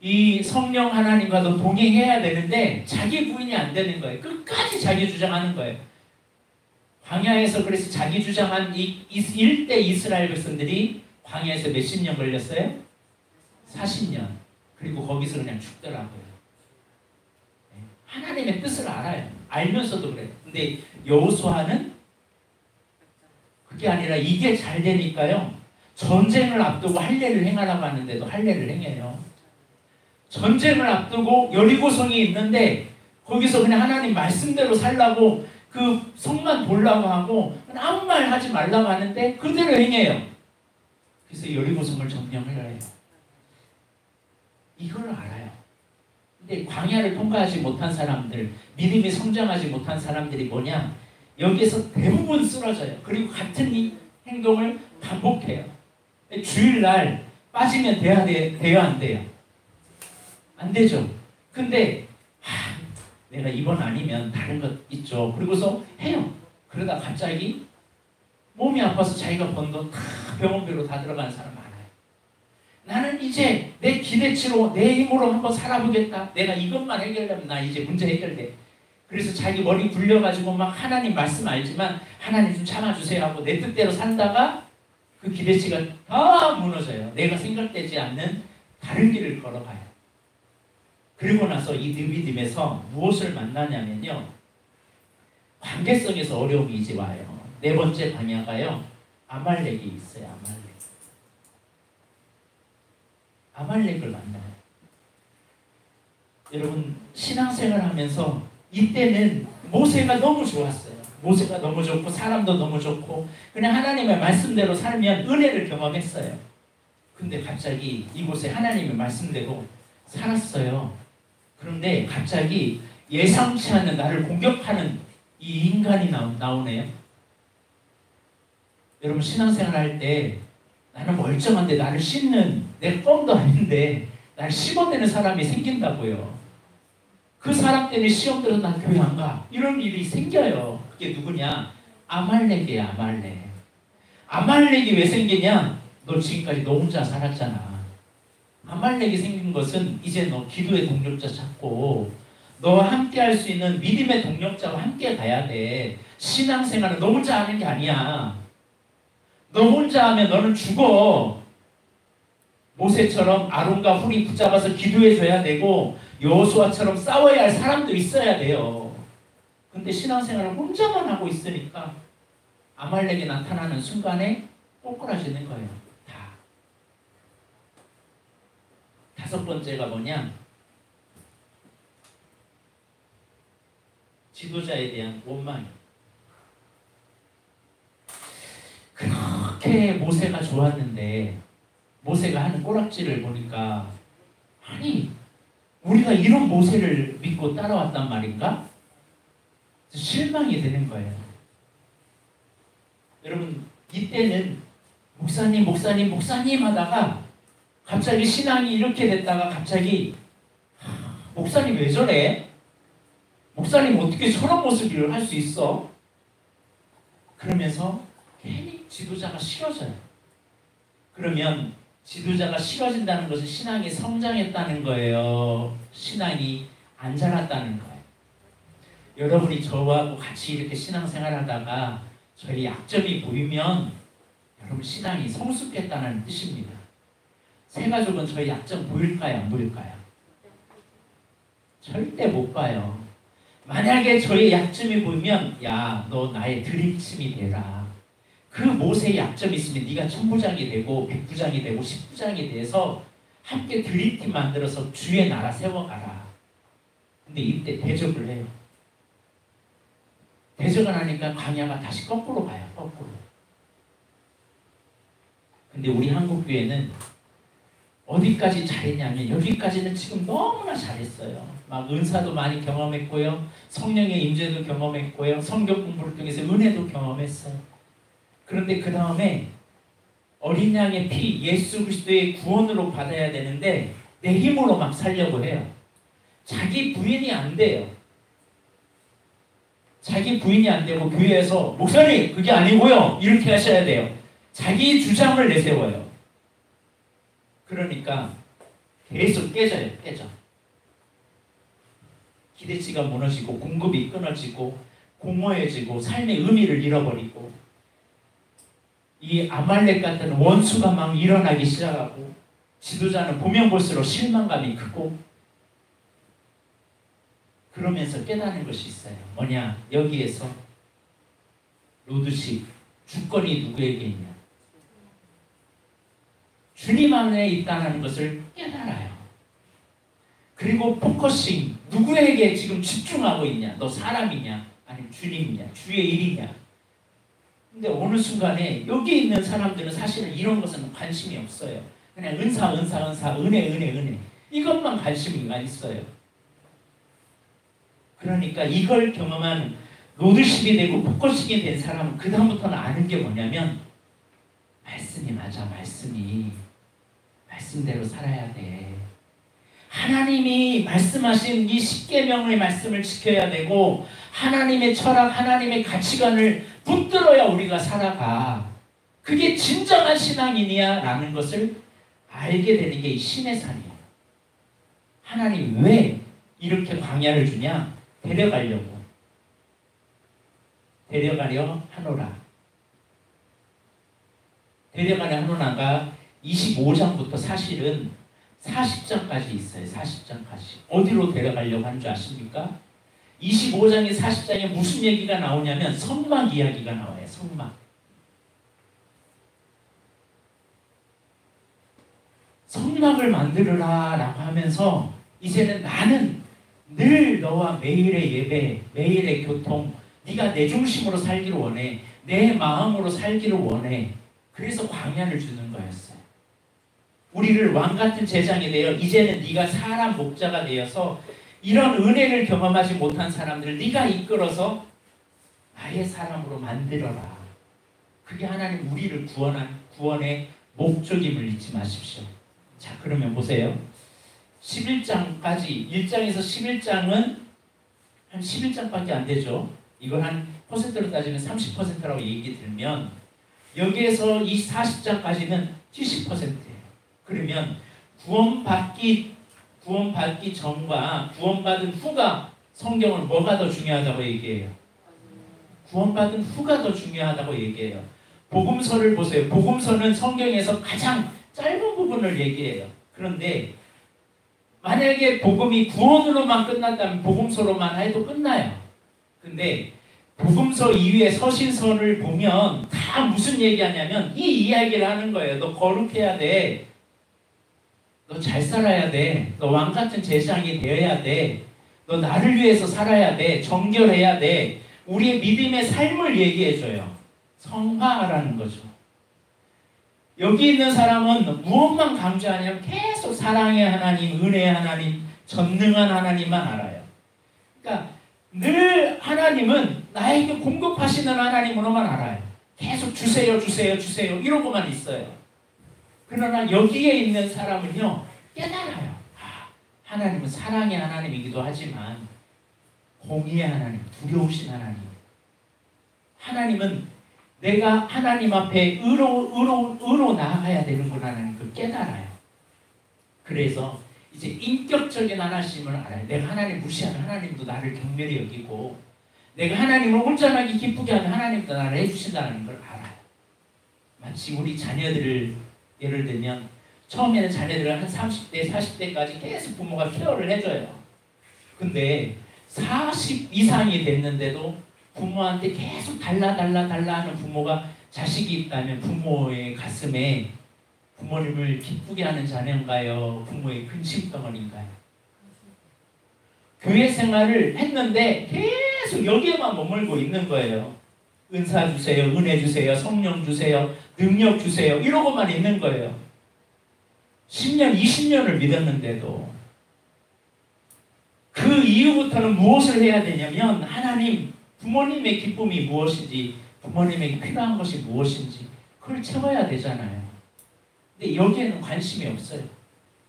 이 성령 하나님과도 동행해야 되는데 자기 부인이 안 되는 거예요. 끝까지 자기 주장하는 거예요. 광야에서 그래서 자기 주장한 일대 이스라엘 백성들이 광야에서 몇십 년 걸렸어요? 40년. 그리고 거기서 그냥 죽더라고요. 하나님의 뜻을 알아요. 알면서도 그래요. 근데 여호수아는 그게 아니라 이게 잘 되니까요. 전쟁을 앞두고 할례를 행하라고 하는데도 할례를 행해요. 전쟁을 앞두고 여리고성이 있는데 거기서 그냥 하나님 말씀대로 살라고 그 성만 보려고 하고 아무 말 하지 말라고 하는데 그대로 행해요. 그래서 여리고성을 점령하려 해요. 이걸 알아요. 근데 광야를 통과하지 못한 사람들, 믿음이 성장하지 못한 사람들이 뭐냐? 여기에서 대부분 쓰러져요. 그리고 같은 이 행동을 반복해요. 주일날 빠지면 돼요, 안 돼요? 안 되죠. 근데 내가 이번 아니면 다른 것 있죠. 그리고서 해요. 그러다 갑자기 몸이 아파서 자기가 번 돈 다 병원비로 다 들어가는 사람 많아요. 나는 이제 내 기대치로 내 힘으로 한번 살아보겠다. 내가 이것만 해결하면 나 이제 문제 해결돼. 그래서 자기 머리 굴려가지고 막 하나님 말씀 알지만 하나님 좀 참아주세요 하고 내 뜻대로 산다가 그 기대치가 다 무너져요. 내가 생각되지 않는 다른 길을 걸어가요. 그리고 나서 이 느비딤에서 무엇을 만나냐면요. 관계성에서 어려움이 이제 와요. 네 번째 광야가요. 아말렉이 있어요. 아말렉을 만나요. 여러분 신앙생활 하면서 이때는 모세가 너무 좋았어요. 모세가 너무 좋고 사람도 너무 좋고 그냥 하나님의 말씀대로 살면 은혜를 경험했어요. 근데 갑자기 이곳에 하나님의 말씀대로 살았어요. 그런데 갑자기 예상치 않는 나를 공격하는 이 인간이 나오네요. 여러분 신앙생활 할 때 나는 멀쩡한데 나를 씹는 내 껌도 아닌데 나를 씹어내는 사람이 생긴다고요. 그 사람 때문에 시험 들어서 난 교회 안 가. 이런 일이 생겨요. 그게 누구냐? 아말렉이야, 아말렉. 아말렉이 왜 생기냐? 너 지금까지 너 혼자 살았잖아. 아말렉이 생긴 것은 이제 너 기도의 동력자 찾고 너와 함께 할 수 있는 믿음의 동력자와 함께 가야 돼. 신앙생활은 너 혼자 하는 게 아니야. 너 혼자 하면 너는 죽어. 모세처럼 아론과 훌이 붙잡아서 기도해줘야 되고 여호수아처럼 싸워야 할 사람도 있어야 돼요. 근데 신앙생활을 혼자만 하고 있으니까 아말렉이 나타나는 순간에 꼬꾸라지는 거예요. 다. 다섯 번째가 뭐냐? 지도자에 대한 원망이에요. 그렇게 모세가 좋았는데 모세가 하는 꼬락질을 보니까 아니 우리가 이런 모세를 믿고 따라왔단 말인가? 실망이 되는 거예요. 여러분 이때는 목사님 하다가 갑자기 신앙이 이렇게 됐다가 갑자기 목사님 왜 저래? 목사님 어떻게 저런 모습을 할 수 있어? 그러면서 괜히 지도자가 싫어져요. 그러면 지도자가 싫어진다는 것은 신앙이 성장했다는 거예요. 신앙이 안 자랐다는 거예요. 여러분이 저하고 같이 이렇게 신앙생활하다가 저희 약점이 보이면 여러분 신앙이 성숙했다는 뜻입니다. 새 가족은 저희 약점 보일까요? 안 보일까요? 절대 못 봐요. 만약에 저의 약점이 보이면 야, 너 나의 드림침이 되라. 그 모세의 약점이 있으면 네가 천부장이 되고 백부장이 되고 십부장이 돼서 함께 드림팀 만들어서 주의 나라 세워가라. 근데 이때 대적을 해요. 대적을 하니까 광야가 다시 거꾸로 가요. 거꾸로. 근데 우리 한국교회는 어디까지 잘했냐면 여기까지는 지금 너무나 잘했어요. 막 은사도 많이 경험했고요. 성령의 임재도 경험했고요. 성경 공부를 통해서 은혜도 경험했어요. 그런데 그 다음에 어린 양의 피, 예수 그리스도의 구원으로 받아야 되는데 내 힘으로 막 살려고 해요. 자기 부인이 안 돼요. 자기 부인이 안 되고 교회에서 목사님 그게 아니고요. 이렇게 하셔야 돼요. 자기 주장을 내세워요. 그러니까 계속 깨져요. 깨져. 기대치가 무너지고 공급이 끊어지고 공허해지고 삶의 의미를 잃어버리고 이 아말렉 같은 원수가 막 일어나기 시작하고 지도자는 보면 볼수록 실망감이 크고 그러면서 깨닫는 것이 있어요. 뭐냐? 여기에서 로드십, 주권이 누구에게 있냐? 주님 안에 있다는 것을 깨달아요. 그리고 포커싱, 누구에게 지금 집중하고 있냐? 너 사람이냐? 아니면 주님이냐? 주의 일이냐? 근데 어느 순간에 여기 있는 사람들은 사실은 이런 것은 관심이 없어요. 그냥 은사, 은혜 이것만 관심이 있어요. 그러니까 이걸 경험한 로드십이 되고 포커싱이 된 사람은 그 다음부터는 아는 게 뭐냐면 말씀이 맞아. 말씀대로 살아야 돼. 하나님이 말씀하신 이 십계명의 말씀을 지켜야 되고 하나님의 철학, 하나님의 가치관을 붙들어야 우리가 살아가. 그게 진정한 신앙이냐 라는 것을 알게 되는 게 이 신의 산이에요. 하나님 왜 이렇게 광야를 주냐? 데려가려 하노라. 데려가려 하노라가 25장부터 사실은 40장까지 있어요. 40장까지. 어디로 데려가려고 하는 줄 아십니까? 25장에 40장에 무슨 얘기가 나오냐면 성막 이야기가 나와요. 성막을 만들어라 라고 하면서 이제는 나는 늘 너와 매일의 예배, 매일의 교통, 네가 내 중심으로 살기를 원해. 내 마음으로 살기를 원해. 그래서 광야를 주는 거였어요. 우리를 왕같은 제장이 되어 이제는 네가 사람 목자가 되어서 이런 은혜를 경험하지 못한 사람들을 네가 이끌어서 나의 사람으로 만들어라. 그게 하나님 우리를 구원의 목적임을 잊지 마십시오. 자, 그러면 보세요. 11장까지 1장에서 11장은 한 11장밖에 안 되죠. 이걸 한 퍼센트로 따지면 30%라고 얘기 들면 여기에서 이 40장까지는 70%예요. 그러면 구원받기 전과 구원받은 후가 성경은 뭐가 더 중요하다고 얘기해요? 구원받은 후가 더 중요하다고 얘기해요. 복음서를 보세요. 복음서는 성경에서 가장 짧은 부분을 얘기해요. 그런데 만약에 복음이 구원으로만 끝났다면 복음서로만 해도 끝나요. 근데 복음서 이후에 서신서를 보면 다 무슨 얘기하냐면 이 이야기를 하는 거예요. 너 거룩해야 돼. 너 잘 살아야 돼. 너 왕같은 제사장이 되어야 돼. 너 나를 위해서 살아야 돼. 정결해야 돼. 우리의 믿음의 삶을 얘기해줘요. 성화하라는 거죠. 여기 있는 사람은 무엇만 강조하냐면 계속 사랑의 하나님, 은혜의 하나님, 전능한 하나님만 알아요. 그러니까 늘 하나님은 나에게 공급하시는 하나님으로만 알아요. 계속 주세요 이러고만 있어요. 그러나 여기에 있는 사람은요 깨달아요. 하나님은 사랑의 하나님이기도 하지만 공의의 하나님, 두려우신 하나님. 하나님은 내가 하나님 앞에 의로 나아가야 되는구나라는 걸 깨달아요. 그래서 이제 인격적인 하나님을 알아요. 내가 하나님 무시하면 하나님도 나를 경멸히 여기고 내가 하나님을 온전하게 기쁘게 하면 하나님도 나를 해주신다는 걸 알아요. 마치 우리 자녀들을 예를 들면 처음에는 자녀들을 한 30대, 40대까지 계속 부모가 케어를 해줘요. 근데 40 이상이 됐는데도 부모한테 계속 달라 하는 부모가 자식이 있다면 부모의 가슴에 부모님을 기쁘게 하는 자녀인가요? 부모의 근심덩어리인가요? 교회 생활을 했는데 계속 여기에만 머물고 있는 거예요. 은사 주세요, 은혜 주세요, 성령 주세요, 능력 주세요 이러고만 있는 거예요. 10년, 20년을 믿었는데도 그 이후부터는 무엇을 해야 되냐면 하나님, 부모님의 기쁨이 무엇인지 부모님에게 필요한 것이 무엇인지 그걸 채워야 되잖아요. 근데 여기에는 관심이 없어요.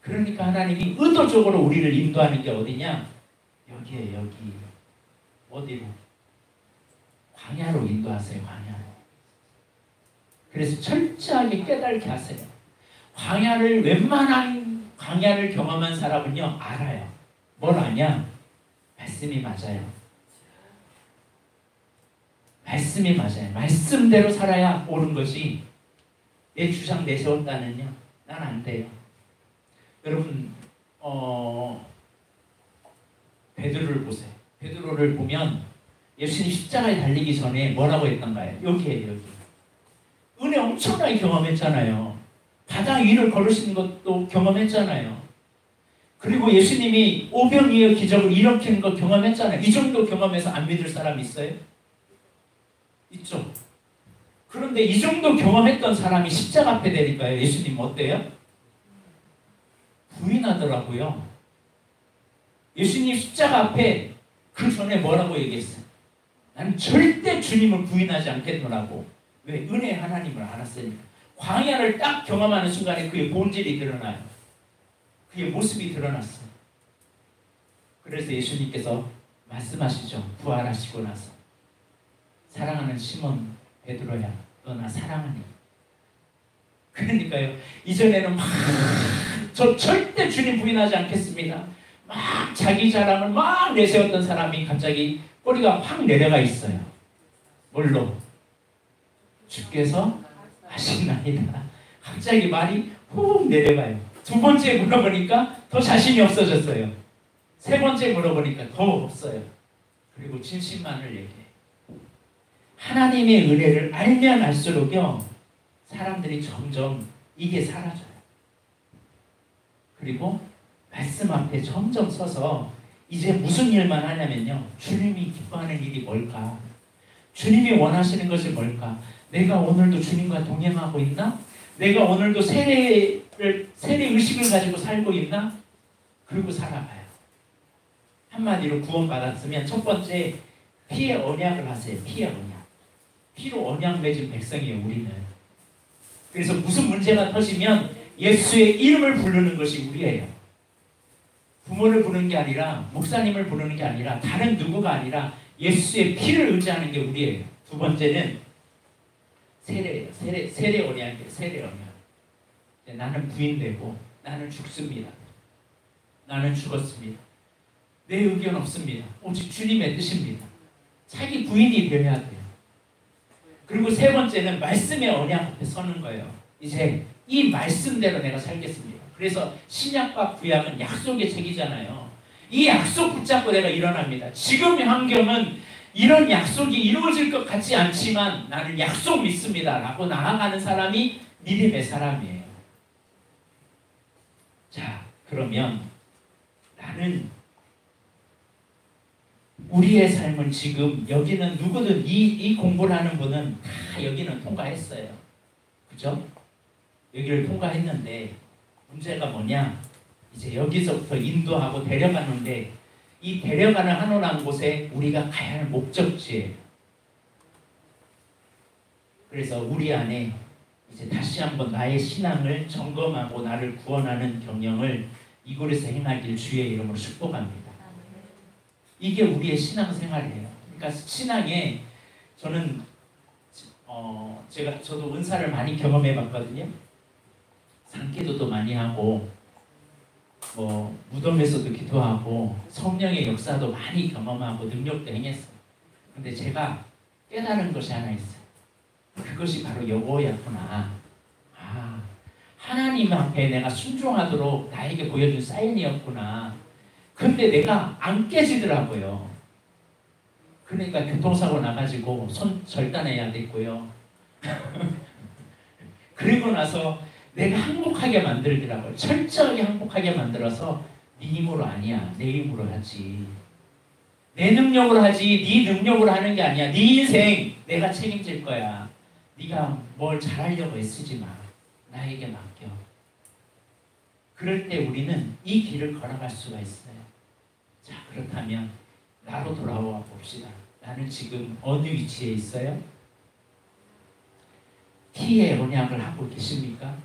그러니까 하나님이 의도적으로 우리를 인도하는 게 어디냐? 여기에 여기. 어디로? 광야로 인도하세요. 광야로. 그래서 철저하게 깨닫게 하세요. 웬만한 광야를 경험한 사람은요 알아요. 뭘 아냐? 말씀이 맞아요. 말씀이 맞아요. 말씀대로 살아야 옳은 것이 내 주장 내세웠다는요. 난 안 돼요. 여러분 베드로를 보세요. 베드로를 보면 예수님 십자가에 달리기 전에 뭐라고 했던가요? 여기에요, 여기. 은혜 엄청나게 경험했잖아요. 바다 위를 걸으시는 것도 경험했잖아요. 그리고 예수님이 오병이어 기적을 일으키는 거 경험했잖아요. 이 정도 경험해서 안 믿을 사람 있어요? 있죠. 그런데 이 정도 경험했던 사람이 십자가 앞에 되니까요. 예수님 어때요? 부인하더라고요. 예수님 십자가 앞에 그 전에 뭐라고 얘기했어요? 나는 절대 주님을 부인하지 않겠노라고. 왜? 은혜 하나님을 알았으니까. 광야를 딱 경험하는 순간에 그의 본질이 드러나요. 그의 모습이 드러났어요. 그래서 예수님께서 말씀하시죠. 부활하시고 나서 사랑하는 시몬 베드로야, 너 나 사랑하니? 그러니까요. 이전에는 저 절대 주님 부인하지 않겠습니다. 막 자기 자랑을 막 내세웠던 사람이 갑자기 꼬리가 확 내려가 있어요. 뭘로? 주께서 하시나이다. 갑자기 말이 훅 내려가요. 두 번째 물어보니까 더 자신이 없어졌어요. 세 번째 물어보니까 더 없어요. 그리고 진실만을 얘기해요. 하나님의 은혜를 알면 알수록요, 사람들이 점점 이게 사라져요. 그리고 말씀 앞에 점점 서서 이제 무슨 일만 하냐면요, 주님이 기뻐하는 일이 뭘까? 주님이 원하시는 것이 뭘까? 내가 오늘도 주님과 동행하고 있나? 내가 오늘도 세례 의식을 가지고 살고 있나? 그리고 살아가요. 한마디로 구원받았으면 첫 번째, 피의 언약을 하세요. 피의 언약. 피로 언약 맺은 백성이에요, 우리는. 그래서 무슨 문제가 터지면 예수의 이름을 부르는 것이 우리예요. 부모를 부르는 게 아니라, 목사님을 부르는 게 아니라, 다른 누구가 아니라 예수의 피를 의지하는 게 우리예요. 두 번째는 세례예요. 세례 언약이에요. 세례 언약. 나는 부인되고 나는 죽습니다. 나는 죽었습니다. 내 의견 없습니다. 오직 주님의 뜻입니다. 자기 부인이 되어야 돼요. 그리고 세 번째는 말씀의 언약 앞에 서는 거예요. 이제 이 말씀대로 내가 살겠습니다. 그래서 신약과 구약은 약속의 책이잖아요. 이 약속 붙잡고 내가 일어납니다. 지금 환경은 이런 약속이 이루어질 것 같지 않지만 나는 약속 믿습니다 라고 나아가는 사람이 믿음의 사람이에요. 자, 그러면 나는 우리의 삶은 지금 여기는 누구든 이 공부를 하는 분은 다 여기는 통과했어요. 그죠? 여기를 통과했는데 문제가 뭐냐? 이제 여기서부터 인도하고 데려가는데 이 데려가는 한온한 곳에 우리가 가야 할 목적지예요. 그래서 우리 안에 이제 다시 한번 나의 신앙을 점검하고 나를 구원하는 경영을 이곳에서 행하길 주의 이름으로 축복합니다. 이게 우리의 신앙생활이에요. 그러니까 신앙에 저는 저도 은사를 많이 경험해봤거든요. 산기도도 많이 하고 무덤에서도 기도하고 성령의 역사도 많이 경험하고 능력도 행했어요. 근데 제가 깨달은 것이 하나 있어요. 그것이 바로 여호야구나. 하나님 앞에 내가 순종하도록 나에게 보여준 사인이었구나. 근데 내가 안 깨지더라고요. 그러니까 교통사고 나가지고 손 절단해야 됐고요. 그리고 나서 내가 행복하게 만들더라고요. 철저하게 행복하게 만들어서 네 힘으로 아니야. 내 힘으로 하지. 내 능력으로 하지. 네 능력으로 하는 게 아니야. 네 인생 내가 책임질 거야. 네가 뭘 잘하려고 애쓰지 마. 나에게 맡겨. 그럴 때 우리는 이 길을 걸어갈 수가 있어요. 자, 그렇다면 나로 돌아와 봅시다. 나는 지금 어느 위치에 있어요? 피의 언약을 하고 계십니까?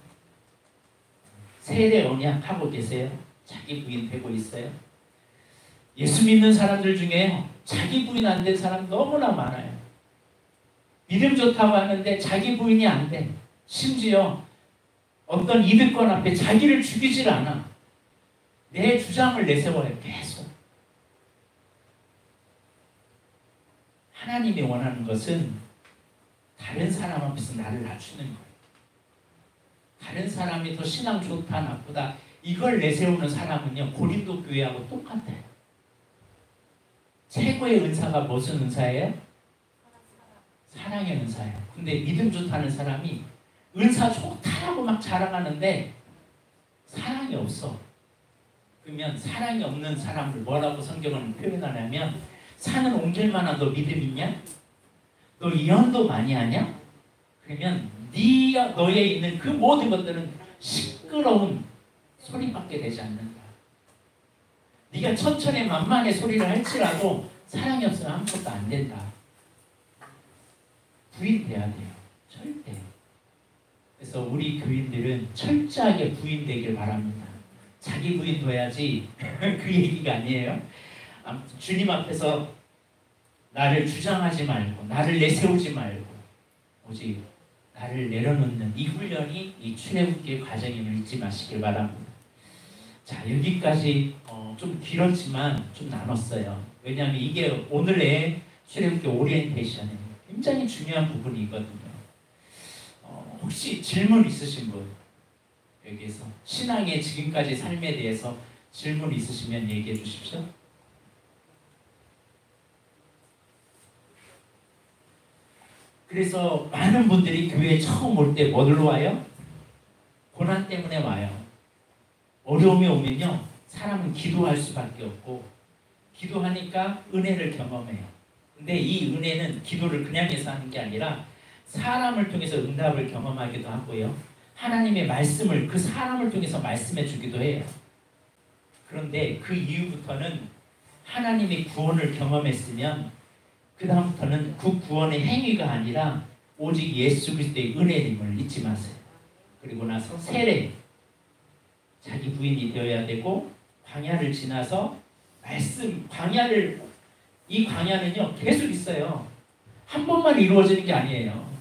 세례 언약 하고 계세요? 자기 부인 되고 있어요? 예수 믿는 사람들 중에 자기 부인 안 된 사람 너무나 많아요. 믿음 좋다고 하는데 자기 부인이 안 돼. 심지어 어떤 이득권 앞에 자기를 죽이질 않아. 내 주장을 내세워요. 계속. 하나님이 원하는 것은 다른 사람 앞에서 나를 낮추는 거예요. 다른 사람이 더 신앙 좋다 나쁘다 이걸 내세우는 사람은요 고린도 교회하고 똑같아요. 최고의 은사가 무슨 은사예요? 사랑의 은사예요. 근데 믿음 좋다는 사람이 은사 좋다라고 막 자랑하는데 사랑이 없어. 그러면 사랑이 없는 사람을 뭐라고 성경은 표현하냐면 산은 옮길만한 너 믿음 있냐? 너 예언도 많이 하냐? 그러면 너에 있는 그 모든 것들은 시끄러운 소리밖에 되지 않는다. 네가 천천히 만만의 소리를 할지라도 사랑이 없으면 아무것도 안 된다. 부인돼야 돼요. 절대. 그래서 우리 교인들은 철저하게 부인되길 바랍니다. 자기 부인도 해야지 그 얘기가 아니에요. 아무튼 주님 앞에서 나를 주장하지 말고 나를 내세우지 말고 오직 나를 내려놓는 이 훈련이 이 출애굽기의 과정임을 잊지 마시길 바랍니다. 자, 여기까지 좀 길었지만 좀 나눴어요. 왜냐하면 이게 오늘의 출애굽기 오리엔테이션에 굉장히 중요한 부분이거든요. 혹시 질문 있으신 분? 여기에서 신앙의 지금까지 삶에 대해서 질문 있으시면 얘기해 주십시오. 그래서 많은 분들이 교회에 처음 올 때 뭐들로 와요? 고난 때문에 와요. 어려움이 오면요, 사람은 기도할 수밖에 없고 기도하니까 은혜를 경험해요. 근데 이 은혜는 기도를 그냥 해서 하는 게 아니라 사람을 통해서 응답을 경험하기도 하고요, 하나님의 말씀을 그 사람을 통해서 말씀해 주기도 해요. 그런데 그 이후부터는 하나님의 구원을 경험했으면 그 다음부터는 그 구원의 행위가 아니라 오직 예수 그리스도의 은혜임을 잊지 마세요. 그리고 나서 세례, 자기 부인이 되어야 되고, 광야를 지나서 말씀, 이 광야는요 계속 있어요. 한 번만 이루어지는 게 아니에요.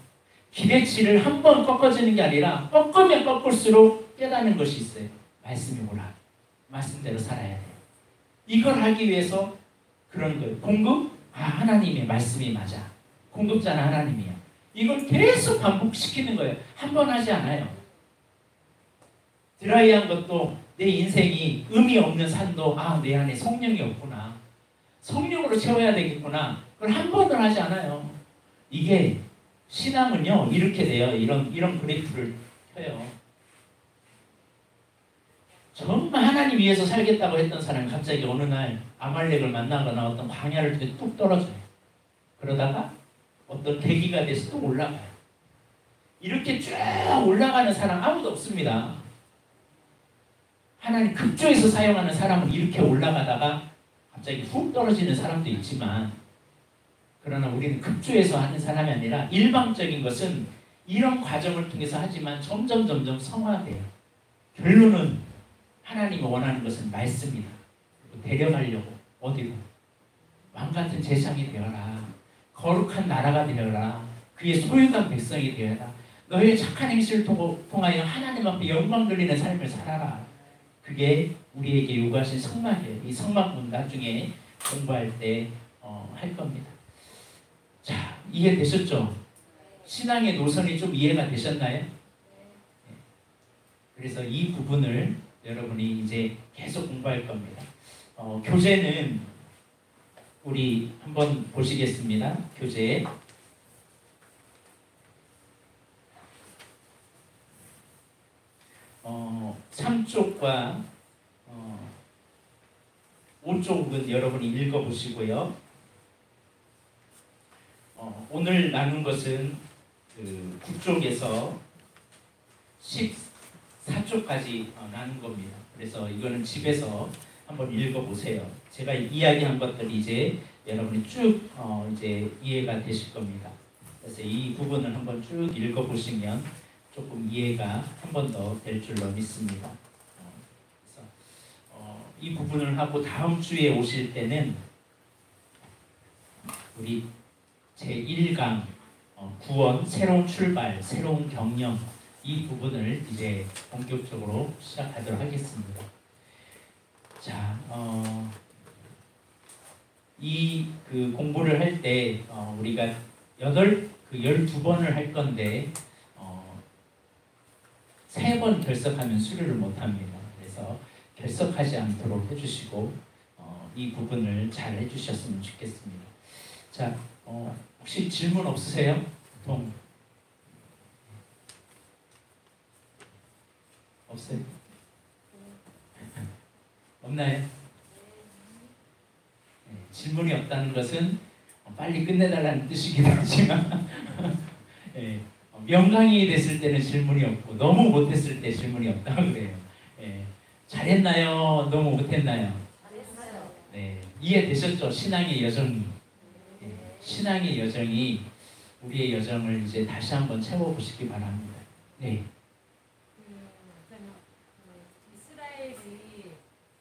기대치를 한 번 꺾어지는 게 아니라 꺾으면 꺾을수록 깨닫는 것이 있어요. 말씀이 뭐라, 말씀대로 살아야 돼요. 이걸 하기 위해서 그런 거예요. 공급? 하나님의 말씀이 맞아. 공급자는 하나님이야. 이걸 계속 반복시키는 거예요. 한 번 하지 않아요. 드라이한 것도, 내 인생이 의미 없는 산도 내 안에 성령이 없구나, 성령으로 채워야 되겠구나, 그걸 한 번은 하지 않아요. 이게 신앙은요 이렇게 돼요. 이런 그래프를 펴요. 정말 하나님 위해서 살겠다고 했던 사람이 갑자기 어느 날 아말렉을 만나거나 어떤 광야를 통해 뚝 떨어져요. 그러다가 어떤 계기가 돼서 또 올라가요. 이렇게 쭉 올라가는 사람 아무도 없습니다. 하나님 급조해서 사용하는 사람은 이렇게 올라가다가 갑자기 훅 떨어지는 사람도 있지만, 그러나 우리는 급조해서 하는 사람이 아니라 일방적인 것은 이런 과정을 통해서 하지만 점점 성화돼요. 결론은 하나님이 원하는 것은 말씀이다. 데려가려고 어디로? 왕같은 제사장이 되어라. 거룩한 나라가 되어라. 그의 소유한 백성이 되어라. 너의 착한 행실을 통하여 하나님 앞에 영광 돌리는 삶을 살아라. 그게 우리에게 요구하신 성막이에요. 이 성막문 나중에 공부할 때 할 겁니다. 자, 이해되셨죠? 신앙의 노선이 좀 이해가 되셨나요? 그래서 이 부분을 여러분이 이제 계속 공부할 겁니다. 교재는 우리 한번 보시겠습니다. 교재 3쪽과 5쪽은 여러분이 읽어보시고요. 오늘 나눈 것은 그 9쪽에서 14쪽까지 나눈 겁니다. 그래서 이거는 집에서 한번 읽어보세요. 제가 이야기한 것들이 이제 여러분이 쭉 이제 이해가 되실 겁니다. 그래서 이 부분을 한번 쭉 읽어보시면 조금 이해가 한 번 더 될 줄로 믿습니다. 그래서 이 부분을 하고 다음 주에 오실 때는 우리 제1강 구원, 새로운 출발, 새로운 경영, 이 부분을 이제 본격적으로 시작하도록 하겠습니다. 자, 이 그 공부를 할 때 우리가 12번을 할 건데 3번 결석하면 수료를 못합니다. 그래서 결석하지 않도록 해주시고 이 부분을 잘 해주셨으면 좋겠습니다. 자, 혹시 질문 없으세요? 보통 없어요? 없나요? 네, 질문이 없다는 것은 빨리 끝내달라는 뜻이긴 하지만 네, 명강이 됐을 때는 질문이 없고 너무 못했을 때 질문이 없다고 그래요. 네, 잘했나요? 너무 못했나요? 잘했어요. 네, 이해되셨죠? 신앙의 여정이. 네, 신앙의 여정이 우리의 여정을 이제 다시 한번 채워보시기 바랍니다. 네. 이스라엘이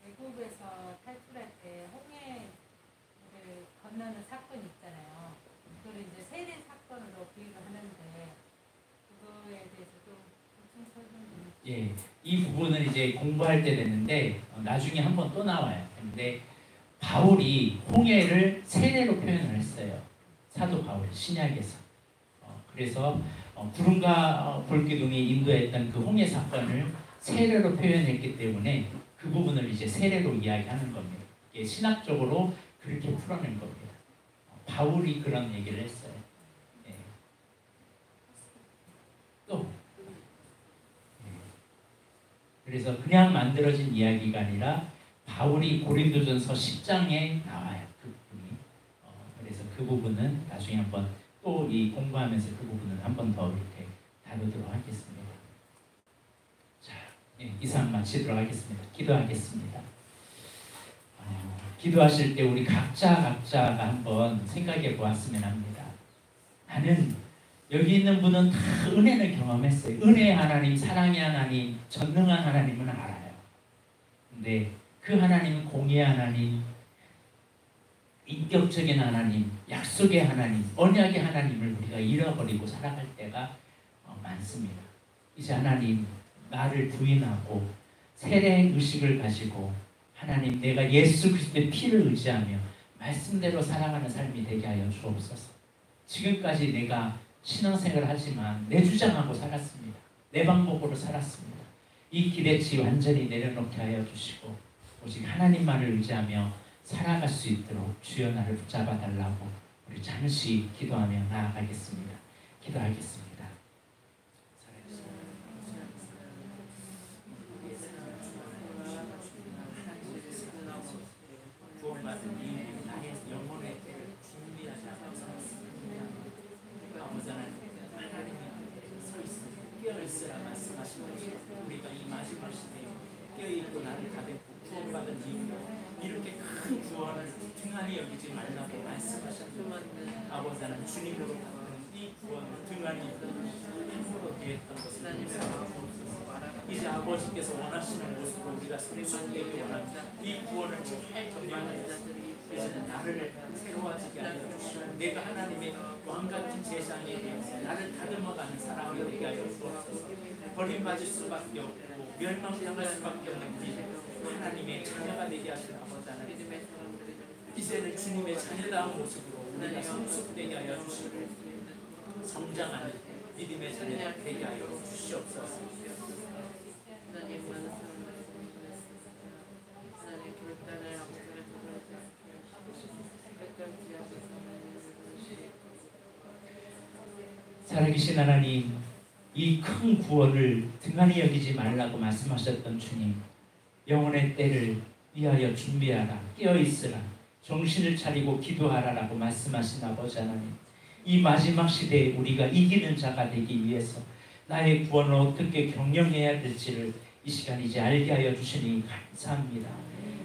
애굽에서 탈출할 때 홍해를 건너는 사건이 있잖아요. 그걸 이제 세례 사건으로 비유를 하는데 그거에 대해서 좀 보충 설명. 예, 이 부분은 이제 공부할 때 됐는데 나중에 한번 또 나와요. 근데 바울이 홍해를 세례로 표현을 했어요. 사도 바울 신약에서. 그래서 구름과 불기둥이 인도했던 그 홍해 사건을 세례로 표현했기 때문에 그 부분을 이제 세례로 이야기하는 겁니다. 이게 신학적으로 그렇게 풀어낸 겁니다. 바울이 그런 얘기를 했어요. 예. 또 그래서 그냥 만들어진 이야기가 아니라 바울이 고린도전서 10장에 나와요. 그 부분이. 그래서 그 부분은 나중에 한번 또 이 공부하면서 그 부분을 한 번 더 이렇게 다루도록 하겠습니다. 자, 이상 마치도록 하겠습니다. 기도하겠습니다. 기도하실 때 우리 각자가 한번 생각해 보았으면 합니다. 나는 여기 있는 분은 다 은혜를 경험했어요. 은혜의 하나님, 사랑의 하나님, 전능한 하나님은 알아요. 근데 그 하나님은 공의의 하나님, 인격적인 하나님, 약속의 하나님, 언약의 하나님을 우리가 잃어버리고 살아갈 때가 많습니다. 이제 하나님, 나를 부인하고 세례 의식을 가지고 하나님, 내가 예수 그리스도의 피를 의지하며 말씀대로 살아가는 삶이 되게 하여 주옵소서. 지금까지 내가 신앙생활을 하지만 내 주장하고 살았습니다. 내 방법으로 살았습니다. 이 기대치 완전히 내려놓게 하여 주시고 오직 하나님만을 의지하며 살아갈 수 있도록 주여 나를 붙잡아 달라고 우리 잠시 기도하며 나아가겠습니다. 기도하겠습니다. 구원받은 이 나의 영혼의 때를 준비하지 않고 살았습니다. 아버지 하나님 서 있으며 깨어있으라 말씀하신 것처럼 우리가 이 마지막 시대에 깨어있고 나를 가볍고 구원받은 이유로 이렇게 큰 구원을 등한히 여기지 말라고 말씀하셨지만 아버지 하나님 주님으로 받는 이 구원을 등한히 함부로 대했던 것을 이제 아버지께서 원하시는 모습으로 우리가 성숙되기 원합니다. 이 구원을 잘 경영하여서 이제는 나를 새로워지게 하여 주시고 내가 하나님의 왕같은 제사장이 되어서 나를 다듬어가는 사람이 되게 하여 주옵소서. 버림받을 수밖에 없고 멸망당할 수밖에 없는 우리 하나님의 자녀가 되게 하시는 아버지 하나님, 이제는 주님의 자녀다운 모습으로 우리가 성숙되게 하여 주시고 성장하는 믿음의 자녀가 되게 하여 주시옵소서. 살아계신 하나님, 이 큰 구원을 등한히 여기지 말라고 말씀하셨던 주님, 영혼의 때를 위하여 준비하라, 깨어있으라, 정신을 차리고 기도하라라고 말씀하신 아버지 하나님, 이 마지막 시대에 우리가 이기는 자가 되기 위해서 나의 구원을 어떻게 경영해야 될지를 이 시간 이제 알게 하여 주시니 감사합니다.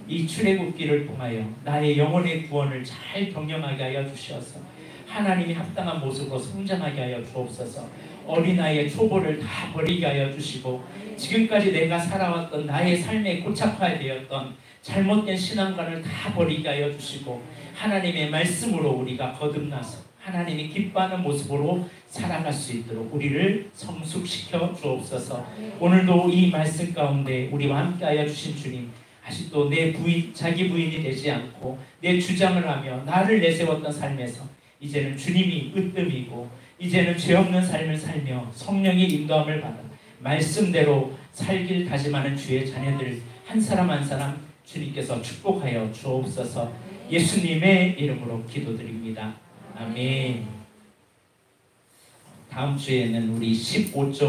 이 출애굽기를 통하여 나의 영혼의 구원을 잘 경영하게 하여 주셔서 하나님이 합당한 모습으로 성장하게 하여 주옵소서. 어린아이의 초보를 다 버리게 하여 주시고 지금까지 내가 살아왔던 나의 삶에 고착화되었던 잘못된 신앙관을 다 버리게 하여 주시고 하나님의 말씀으로 우리가 거듭나서 하나님이 기뻐하는 모습으로 살아갈 수 있도록 우리를 성숙시켜 주옵소서. 오늘도 이 말씀 가운데 우리와 함께하여 주신 주님, 아직도 내 부인, 자기 부인이 되지 않고 내 주장을 하며 나를 내세웠던 삶에서 이제는 주님이 으뜸이고 이제는 죄 없는 삶을 살며 성령의 인도함을 받아 말씀대로 살길 다짐하는 주의 자녀들 한 사람 한 사람 주님께서 축복하여 주옵소서. 예수님의 이름으로 기도드립니다. 아멘. 다음 주에는 우리 15조